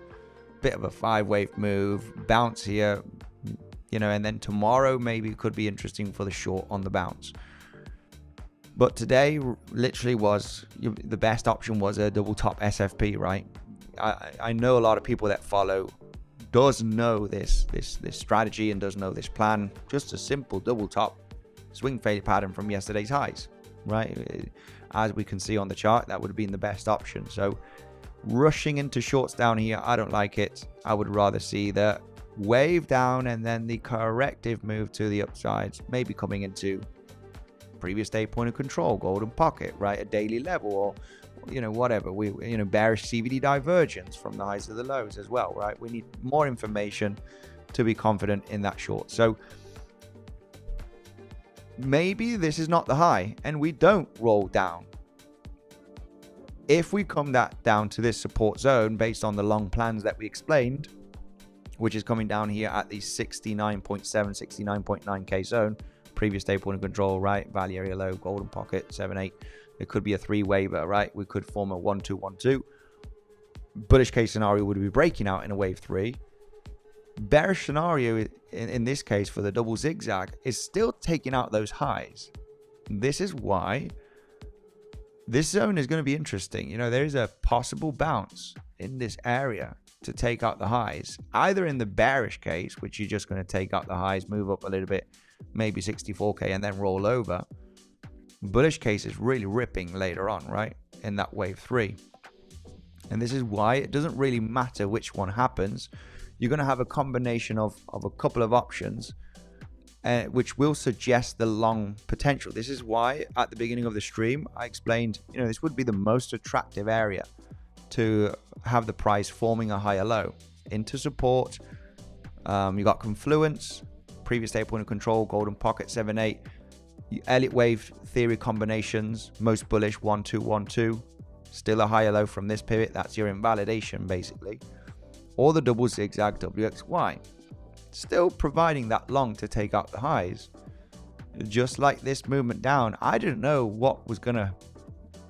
S1: bit of a 5-wave move, bounce here, you know, and then tomorrow maybe it could be interesting for the short on the bounce. But today literally was the best option was a double top SFP, right? I know a lot of people that follow does know this strategy and does know this plan. Just a simple double top swing failure pattern from yesterday's highs, right? As we can see on the chart, that would have been the best option. So rushing into shorts down here, I don't like it. I would rather see the wave down and then the corrective move to the upside, maybe coming into previous day point of control, golden pocket, right? A daily level, or you know, whatever. Bearish CVD divergence from the highs to the lows as well, right? We need more information to be confident in that short. So maybe this is not the high and we don't roll down. If we come down to this support zone based on the long plans that we explained, which is coming down here at the 69.7, 69.9k zone, previous day point of control, right? Value area low, golden pocket, 7-8. It could be a 3-waver, right? We could form a 1-2-1-2. Bullish case scenario would be breaking out in a wave 3. Bearish scenario in this case for the double zigzag is still taking out those highs. This is why this zone is going to be interesting. You know, there is a possible bounce in this area to take out the highs, either in the bearish case, which you're just going to take out the highs, move up a little bit, maybe 64k and then roll over. Bullish case is really ripping later on, right, in that wave 3. And this is why it doesn't really matter which one happens. You're going to have a combination of a couple of options, which will suggest the long potential. This is why at the beginning of the stream I explained, you know, this would be the most attractive area to have the price forming a higher low into support. You got confluence, previous day point of control, golden pocket, 7-8. Elliott wave theory combinations, most bullish 1-2-1-2, still a higher low from this pivot. That's your invalidation basically. Or the double zigzag WXY, still providing that long to take out the highs. Just like this movement down, I didn't know what was gonna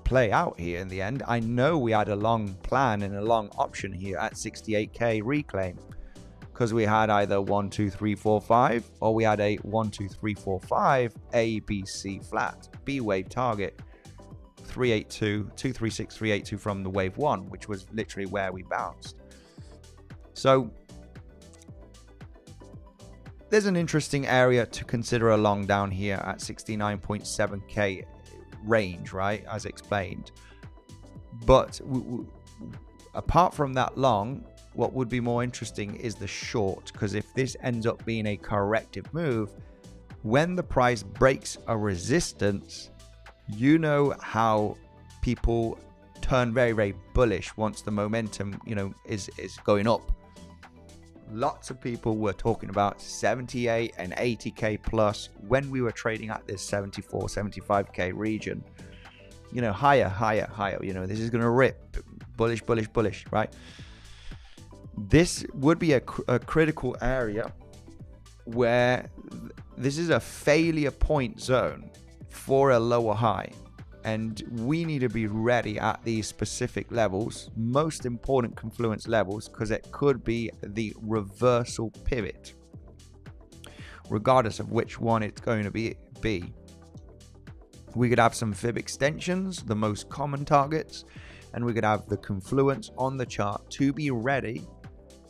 S1: play out here in the end. I know we had a long plan and a long option here at 68k reclaim, because we had either 1, 2, 3, 4, 5, or we had a 1, 2, 3, 4, 5 A, B, C flat B wave target 382, 236, 382 from the wave 1, which was literally where we bounced. So there's an interesting area to consider a long down here at 69.7k range, right, as explained. But apart from that long, what would be more interesting is the short, because if this ends up being a corrective move, when the price breaks a resistance, you know how people turn very, very bullish once the momentum, you know, is going up. Lots of people were talking about 78 and 80k plus when we were trading at this 74, 75k region. You know, higher, you know, this is going to rip, bullish, bullish, bullish, right? this would be a critical area where this is a failure point zone for a lower high, and we need to be ready at these specific levels, most important confluence levels, because it could be the reversal pivot, regardless of which one it's going to be. We could have some fib extensions, the most common targets, and we could have the confluence on the chart to be ready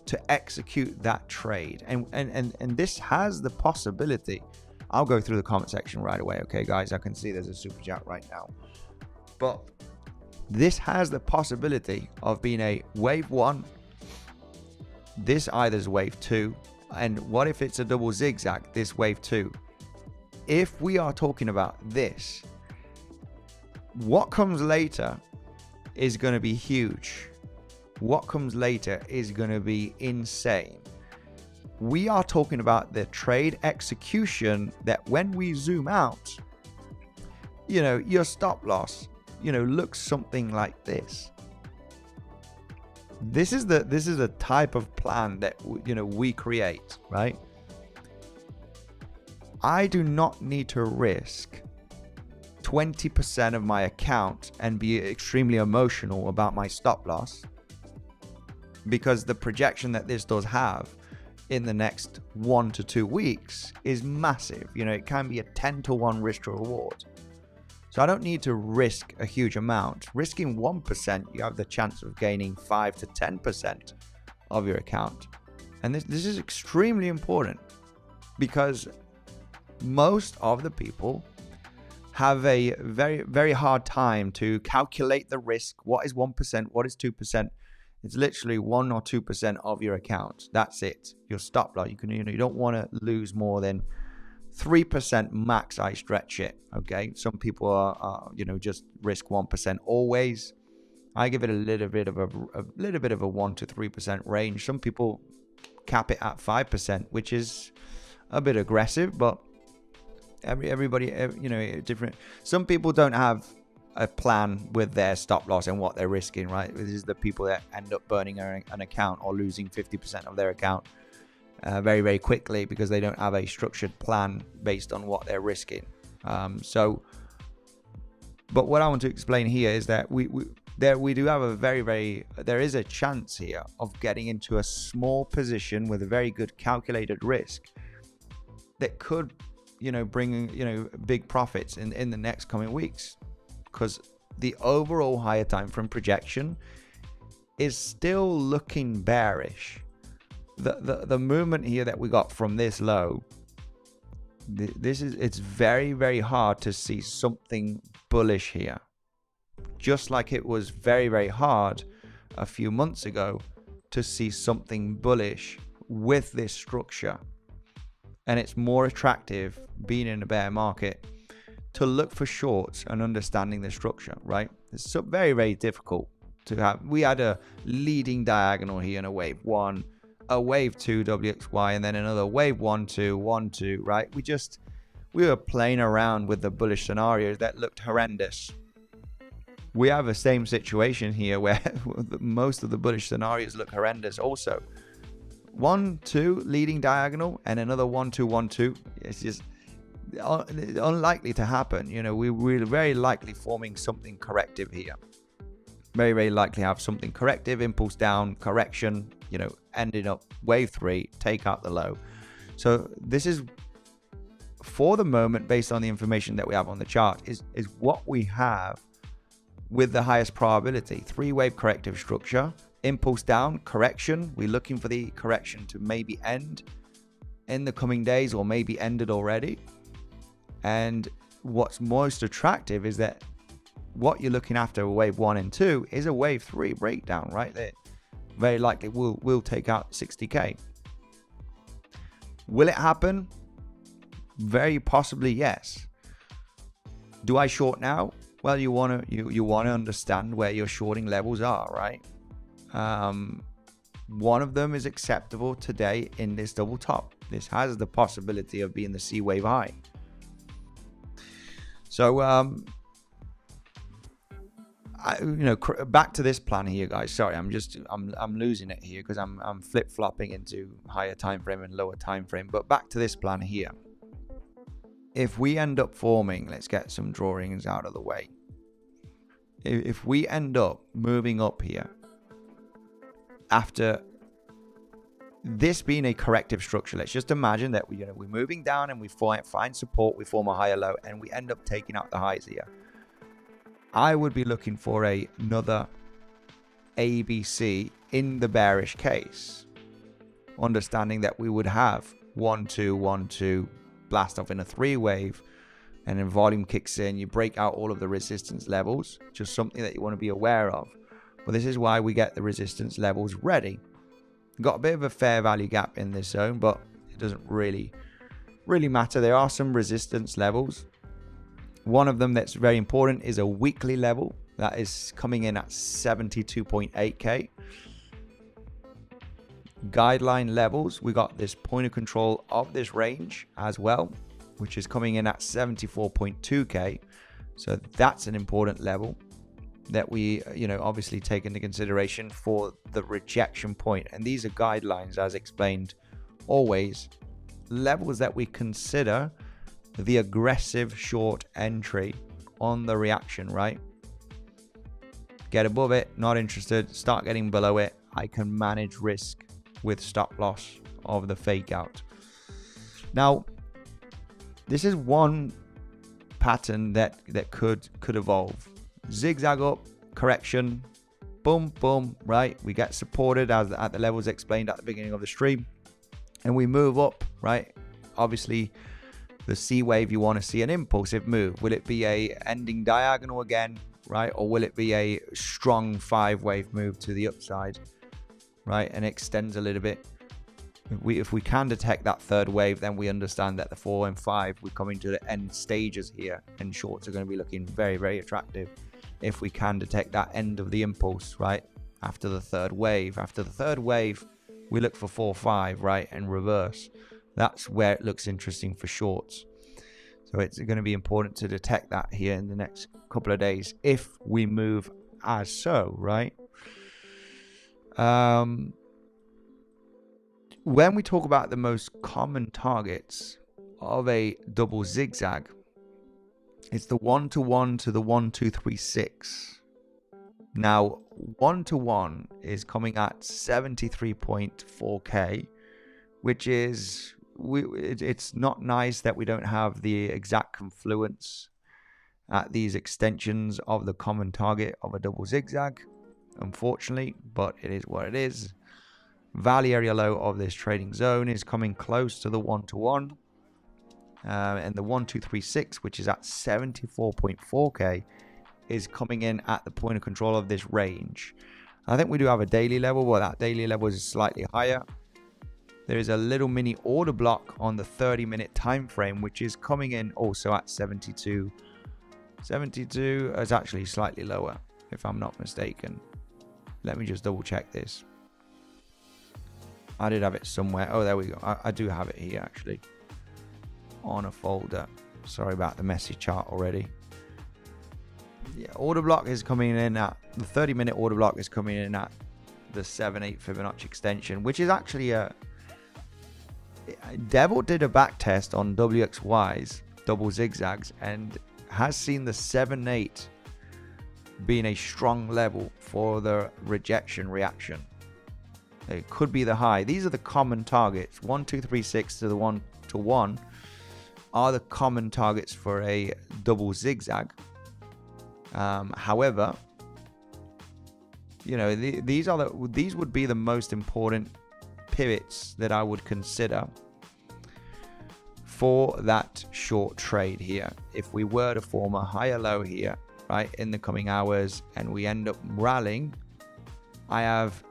S1: to execute that trade. And this has the possibility. I'll go through the comment section right away. Okay, guys, I can see there's a super chat right now. But this has the possibility of being a wave 1. This either is wave 2. And what if it's a double zigzag, this wave 2? If we are talking about this, what comes later is going to be huge. What comes later is going to be insane. We are talking about the trade execution that when we zoom out, your stop loss, looks something like this. This is the type of plan that we create, right? I do not need to risk 20% of my account and be extremely emotional about my stop loss, because the projection that this does have in the next 1 to 2 weeks is massive. It can be a 10-to-1 risk to reward. So I don't need to risk a huge amount. Risking 1%, you have the chance of gaining 5 to 10% of your account. And this is extremely important, because most of the people have a very, very hard time to calculate the risk. What is 1%? What is 2%? It's literally 1 or 2% of your account. That's it. Your stop loss. You don't want to lose more than 3% max. I stretch it. Okay. Some people are just risk 1% always. I give it a little bit of a 1 to 3% range. Some people cap it at 5%, which is a bit aggressive, but everybody, different. Some people don't have a plan with their stop loss and what they're risking, right? This is the people that end up burning an account or losing 50% of their account very, very quickly, because they don't have a structured plan based on what they're risking. But what I want to explain here is that we do have there is a chance here of getting into a small position with a very good calculated risk that could bring big profits in the next coming weeks, because the overall higher time frame projection is still looking bearish. The movement here that we got from this low, it's very, very hard to see something bullish here, just like it was very, very hard a few months ago to see something bullish with this structure. And it's more attractive being in a bear market to look for shorts and understanding the structure, right? It's so very, very difficult to have. We had a leading diagonal here in a wave 1, a wave 2 WXY, and then another wave 1 2 1 2, right? We were playing around with the bullish scenarios that looked horrendous. We have the same situation here where most of the bullish scenarios look horrendous also. 1 2 leading diagonal and another 1 2 1 2. It's just unlikely to happen. We're very likely forming something corrective here. Very, very likely have something corrective, impulse down, correction, ending up wave 3, take out the low. So this is, for the moment, based on the information that we have on the chart, is what we have with the highest probability. 3-wave corrective structure, impulse down, correction. We're looking for the correction to maybe end in the coming days, or maybe ended already. And what's most attractive is that what you're looking after wave 1 and 2 is a wave 3 breakdown right there. Very likely will take out 60k. Will it happen? Very possibly, yes. Do I short now? Well, you want to understand where your shorting levels are, right? One of them is acceptable today in this double top. This has the possibility of being the C wave high. So back to this plan here, guys. Sorry, I'm losing it here because I'm flip-flopping into higher time frame and lower time frame. But back to this plan here. If we end up forming, let's get some drawings out of the way. If we end up moving up here after this being a corrective structure, let's just imagine that we're moving down and we find support, we form a higher low, and we end up taking out the highs here. I would be looking for another ABC in the bearish case, understanding that we would have 1 2 1 2 blast off in a 3 wave, and then volume kicks in, you break out all of the resistance levels, just something that you want to be aware of. But this is why we get the resistance levels ready. Got a bit of a fair value gap in this zone, but it doesn't really matter. There are some resistance levels. One of them that's very important is a weekly level that is coming in at 72.8k. Guideline levels, we got this point of control of this range as well, which is coming in at 74.2k. So that's an important level that we obviously take into consideration for the rejection point. And these are guidelines, as explained, always levels that we consider the aggressive short entry on the reaction, right? Get above it, not interested. Start getting below it, I can manage risk with stop loss of the fake out. Now, this is one pattern that could evolve. Zigzag up, correction, boom, boom, right? We get supported at the levels explained at the beginning of the stream, and we move up, right? Obviously, the C wave, you want to see an impulsive move. Will it be a ending diagonal again, right? Or will it be a strong 5 wave move to the upside, right? And extends a little bit. If we can detect that 3rd wave, then we understand that the 4 and 5, we're coming to the end stages here, and shorts are going to be looking very, very attractive. If we can detect that end of the impulse, right? After the 3rd wave. After the 3rd wave, we look for 4, 5, right? And reverse. That's where it looks interesting for shorts. So it's going to be important to detect that here in the next couple of days if we move as so, right? When we talk about the most common targets of a double zigzag, it's the 1 to 1 to the 1 2 3 6. Now 1 to 1 is coming at 73.4k, which is it's not nice that we don't have the exact confluence at these extensions of the common target of a double zigzag, unfortunately, but it is what it is. Value area low of this trading zone is coming close to the 1 to 1. And the 1 2 3 6, which is at 74.4k, is coming in at the point of control of this range. I think we do have a daily level, but that daily level is slightly higher. There is a little mini order block on the 30-minute time frame, which is coming in also at 72. 72 is actually slightly lower, if I'm not mistaken. Let me just double check this. I did have it somewhere. Oh, there we go. I do have it here actually on a folder. Sorry about the messy chart already. Yeah, order block is coming in at the 30-minute order block is coming in at the 7/8 Fibonacci extension, which is actually a Devil did a back test on WXY's double zigzags and has seen the 7/8 being a strong level for the rejection reaction. It could be the high. These are the common targets. 1 2 3 6 to the 1 to 1 are the common targets for a double zigzag. However, these would be the most important pivots that I would consider for that short trade here. If we were to form a higher low here, right, in the coming hours, and we end up rallying, I have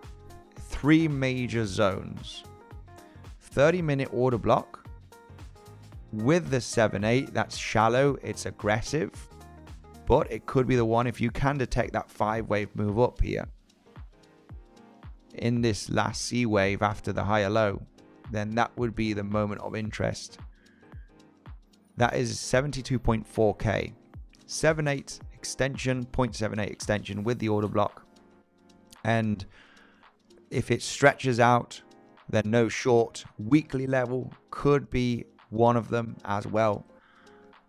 S1: 3 major zones. 30-minute order block with the 7/8, that's shallow, it's aggressive, but it could be the one if you can detect that 5-wave move up here in this last C wave after the higher low, then that would be the moment of interest. That is 72.4k. 7/8 extension, 0.78 extension with the order block. And if it stretches out, then no short. Weekly level could be one of them as well.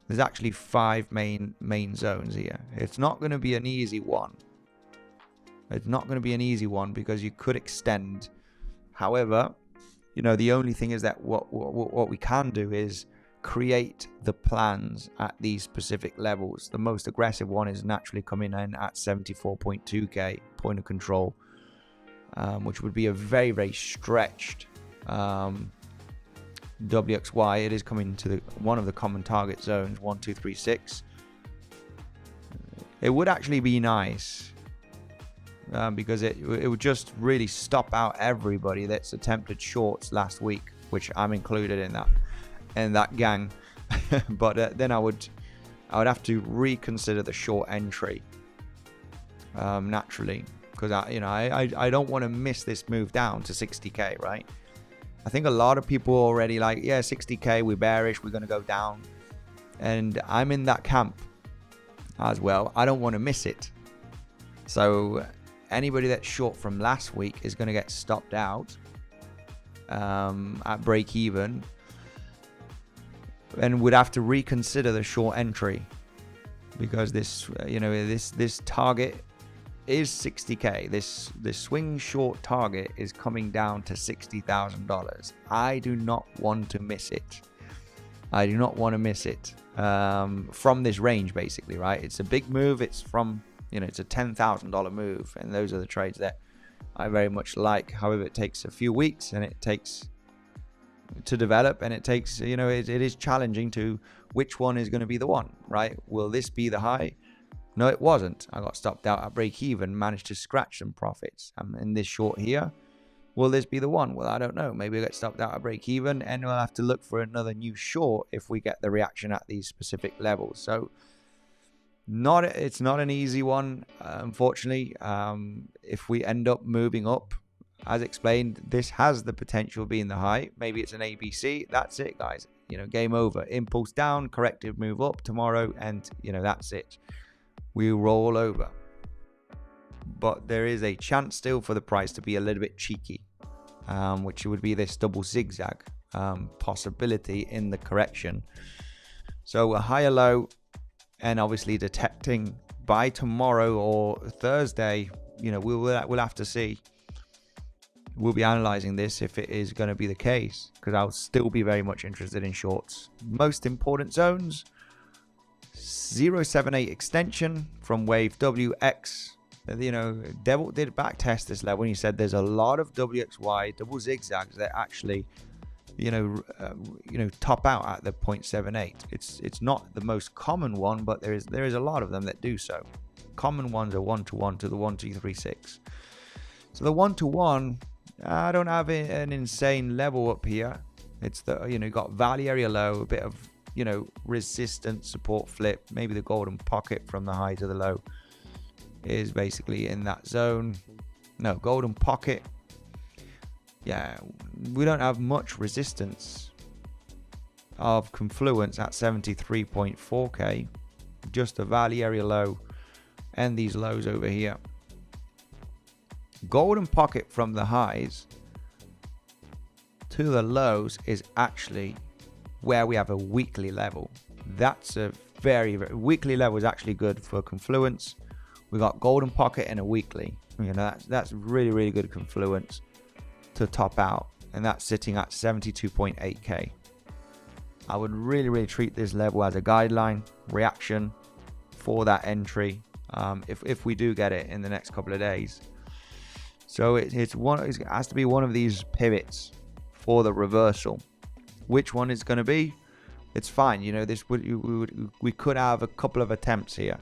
S1: There's actually 5 main zones here. It's not going to be an easy one. It's not going to be an easy one because you could extend. However, you know, the only thing is that what we can do is create the plans at these specific levels. The most aggressive one is naturally coming in at 74.2k point of control, which would be a very stretched WXY. It is coming to one of the common target zones, 1, 2, 3, 6. It would actually be nice because it would just really stop out everybody that's attempted shorts last week, which I'm included in that gang. But then I would have to reconsider the short entry naturally, because I don't want to miss this move down to 60k, right? I think a lot of people are already like, yeah, 60k, we're bearish, we're going to go down. And I'm in that camp as well. I don't want to miss it. So anybody that's short from last week is going to get stopped out at break even, and would have to reconsider the short entry, because this this target is 60k. This swing short target is coming down to $60,000. I do not want to miss it. I do not want to miss it from this range, basically, right? It's a big move. It's from, it's a $10,000 move, and those are the trades that I very much like. However, it takes a few weeks, and it takes to develop, and it takes, it is challenging to which one is going to be the one, right? Will this be the high? No, it wasn't. I got stopped out at break even, managed to scratch some profits. I'm in this short here. Will this be the one? Well, I don't know. Maybe we'll get stopped out at break even, and we'll have to look for another new short if we get the reaction at these specific levels. So it's not an easy one, unfortunately. If we end up moving up, as explained, this has the potential of being the high. Maybe it's an ABC. That's it, guys. Game over. Impulse down, corrective move up tomorrow, and that's it. We roll over. But there is a chance still for the price to be a little bit cheeky, which would be this double zigzag possibility in the correction. So a higher low, and obviously detecting by tomorrow or Thursday, we'll have to see. We'll be analyzing this if it is going to be the case, because I'll still be very much interested in shorts. Most important zones: 078 extension from wave WX. Devil did back test this level, and he said there's a lot of WXY double zigzags that actually top out at the 0.78. It's not the most common one, but there is a lot of them that do so. Common ones are 1-to-1 to the 1-2-3-6. So the 1-to-1, I don't have an insane level up here. It's the got value area low, a bit of resistance, support flip, maybe the golden pocket from the high to the low is basically in that zone. No, golden pocket. Yeah, we don't have much resistance of confluence at 73.4k, just a value area low and these lows over here. Golden pocket from the highs to the lows is actually where we have a weekly level. That's a very weekly level is actually good for confluence. We got golden pocket and a weekly. That's really good confluence to top out, and that's sitting at 72.8k. I would really treat this level as a guideline reaction for that entry if we do get it in the next couple of days. So it has to be one of these pivots for the reversal. Which one is going to be? It's fine. We could have a couple of attempts here,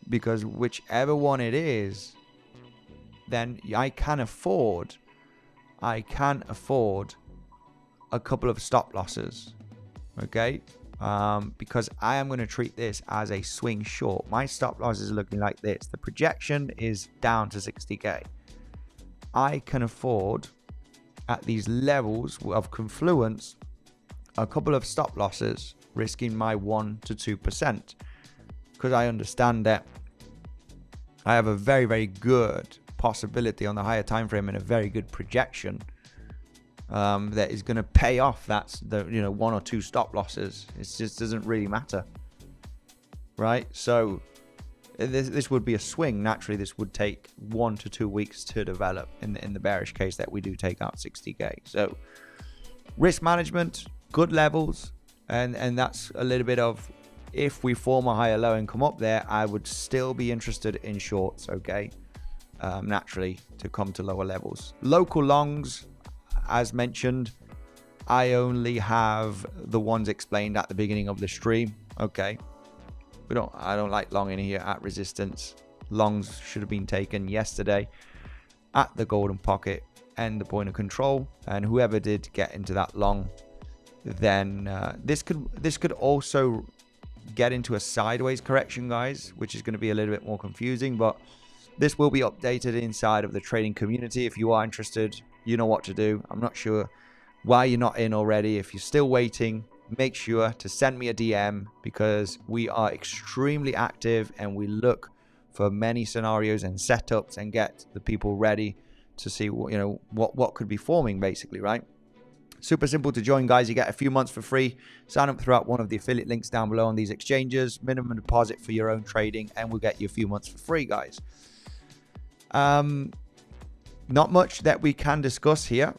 S1: because whichever one it is, then I can afford a couple of stop losses, okay? Because I am going to treat this as a swing short. My stop loss is looking like this. The projection is down to 60k. I can afford, at these levels of confluence, a couple of stop losses, risking my 1 to 2%. because I understand that I have a very, very good possibility on the higher time frame and a very good projection that is going to pay off. That's the, you know, 1 or 2 stop losses. It just doesn't really matter, right? So this would be a swing. Naturally, this would take 1 to 2 weeks to develop in the bearish case that we do take out 60k. So risk management, good levels, and that's a little bit of, if we form a higher low and come up there, I would still be interested in shorts, okay? Naturally, to come to lower levels. Local longs, as mentioned, I only have the ones explained at the beginning of the stream, okay? I don't like long in here at resistance. Longs should have been taken yesterday at the golden pocket and the point of control, and whoever did get into that long, then this could also get into a sideways correction, guys, which is going to be a little bit more confusing, but this will be updated inside of the trading community. If you are interested, you know what to do. I'm not sure why you're not in already. If you're still waiting, make sure to send me a DM, because we are extremely active and we look for many scenarios and setups and get the people ready to see what, you know, what could be forming, basically, right? Super simple to join, guys. You get a few months for free. Sign up throughout one of the affiliate links down below on these exchanges. Minimum deposit for your own trading, and we'll get you a few months for free, guys. Not much that we can discuss here.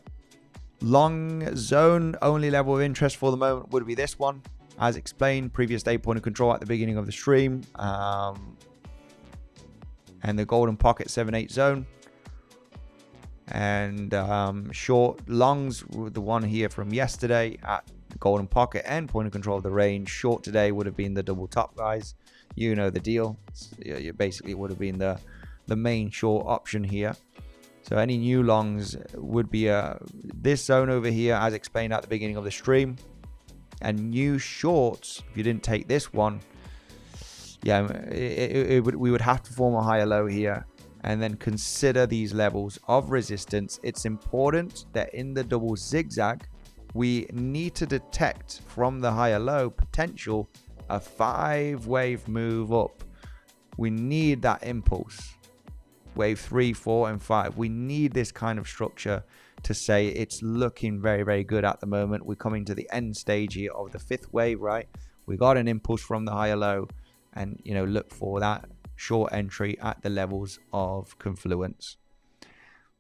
S1: Long zone, only level of interest for the moment would be this one. As explained, previous day point of control at the beginning of the stream. And the golden pocket 7-8 zone. And short longs, the one here from yesterday at the golden pocket and point of control of the range. Short today would have been the double top, guys. You know the deal. You basically would have been the main short option here. So any new longs would be this zone over here, as explained at the beginning of the stream. And new shorts, if you didn't take this one, yeah, we would have to form a higher low here and then consider these levels of resistance. It's important that in the double zigzag, we need to detect from the higher low potential a 5-wave move up. We need that impulse. Wave 3, 4, and 5. We need this kind of structure to say it's looking very, very good at the moment. We're coming to the end stage here of the 5th wave, right? We got an impulse from the higher low, and, you know, look for that short entry at the levels of confluence,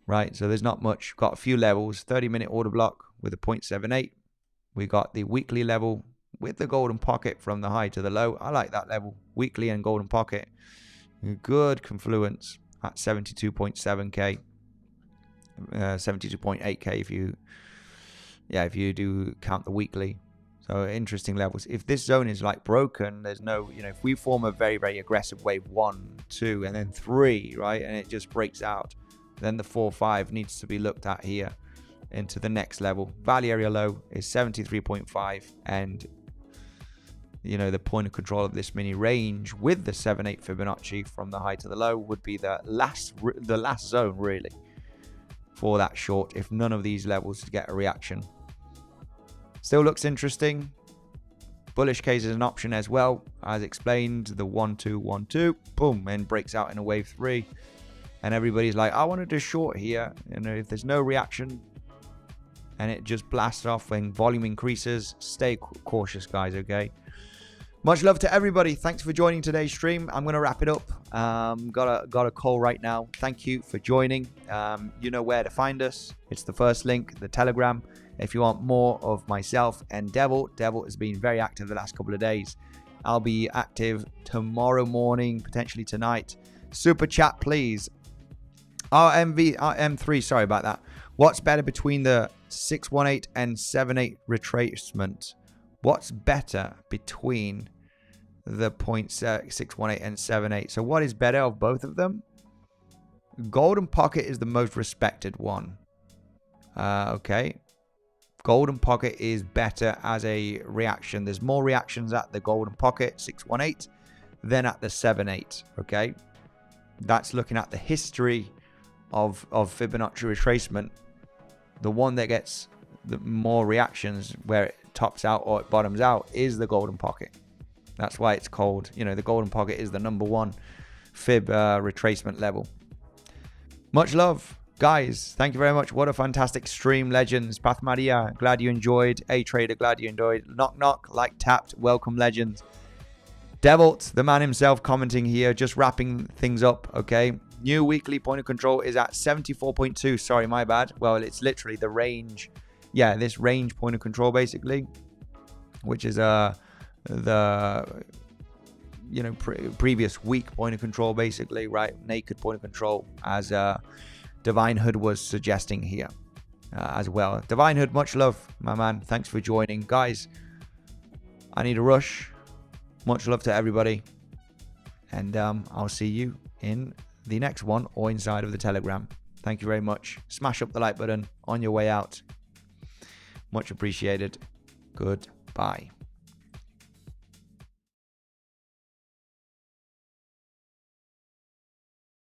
S1: right? So there's not much. Got a few levels. 30-minute order block with a 0.78. We got the weekly level with the golden pocket from the high to the low. I like that level, weekly and golden pocket. Good confluence at 72.7k, 72.8k if you do count the weekly. So interesting levels. If this zone is like broken, there's no, you know, if we form a very, very aggressive wave 1, 2, and then 3, right, and it just breaks out, then the 4, 5 needs to be looked at here into the next level. Value area low is 73.5, and, you know, the point of control of this mini range with the 7-8 Fibonacci from the high to the low would be the last zone, really, for that short, if none of these levels get a reaction. Still looks interesting. Bullish case is an option as well, as explained. The 1, 2, 1, 2, boom, and breaks out in a wave 3, and everybody's like, I want to do short here. You know, if there's no reaction and it just blasts off when volume increases, stay cautious, guys, okay? Much love to everybody. Thanks for joining today's stream. I'm going to wrap it up. Got a call right now. Thank you for joining. You know where to find us. It's the first link, the Telegram. If you want more of myself and Devil has been very active the last couple of days. I'll be active tomorrow morning, potentially tonight. Super chat, please. RM3, sorry about that. What's better between the 618 and 78 retracement? What's better between the 0.618 and 78? So what is better of both of them? Golden pocket is the most respected one. Okay. Golden pocket is better as a reaction. There's more reactions at the golden pocket 618 than at the 78. Okay. That's looking at the history of Fibonacci retracement. The one that gets the more reactions where it tops out or it bottoms out is the golden pocket. That's why it's called, you know, the golden pocket is the #1 fib retracement level. Much love, guys. Thank you very much. What a fantastic stream, legends. Path Maria, glad you enjoyed. A Trader, glad you enjoyed. Knock knock, like tapped. Welcome, legends. Devalt, the man himself, commenting here, just wrapping things up. Okay, new weekly point of control is at 74.2. Sorry, my bad. Well, it's literally the range. Yeah, this range point of control basically, which is the previous week point of control basically, right? Naked point of control, as Divine Hood was suggesting here as well. Divine Hood, much love, my man. Thanks for joining, guys. I need a rush. Much love to everybody, and I'll see you in the next one or inside of the Telegram. Thank you very much. Smash up the like button on your way out. Much appreciated. Goodbye.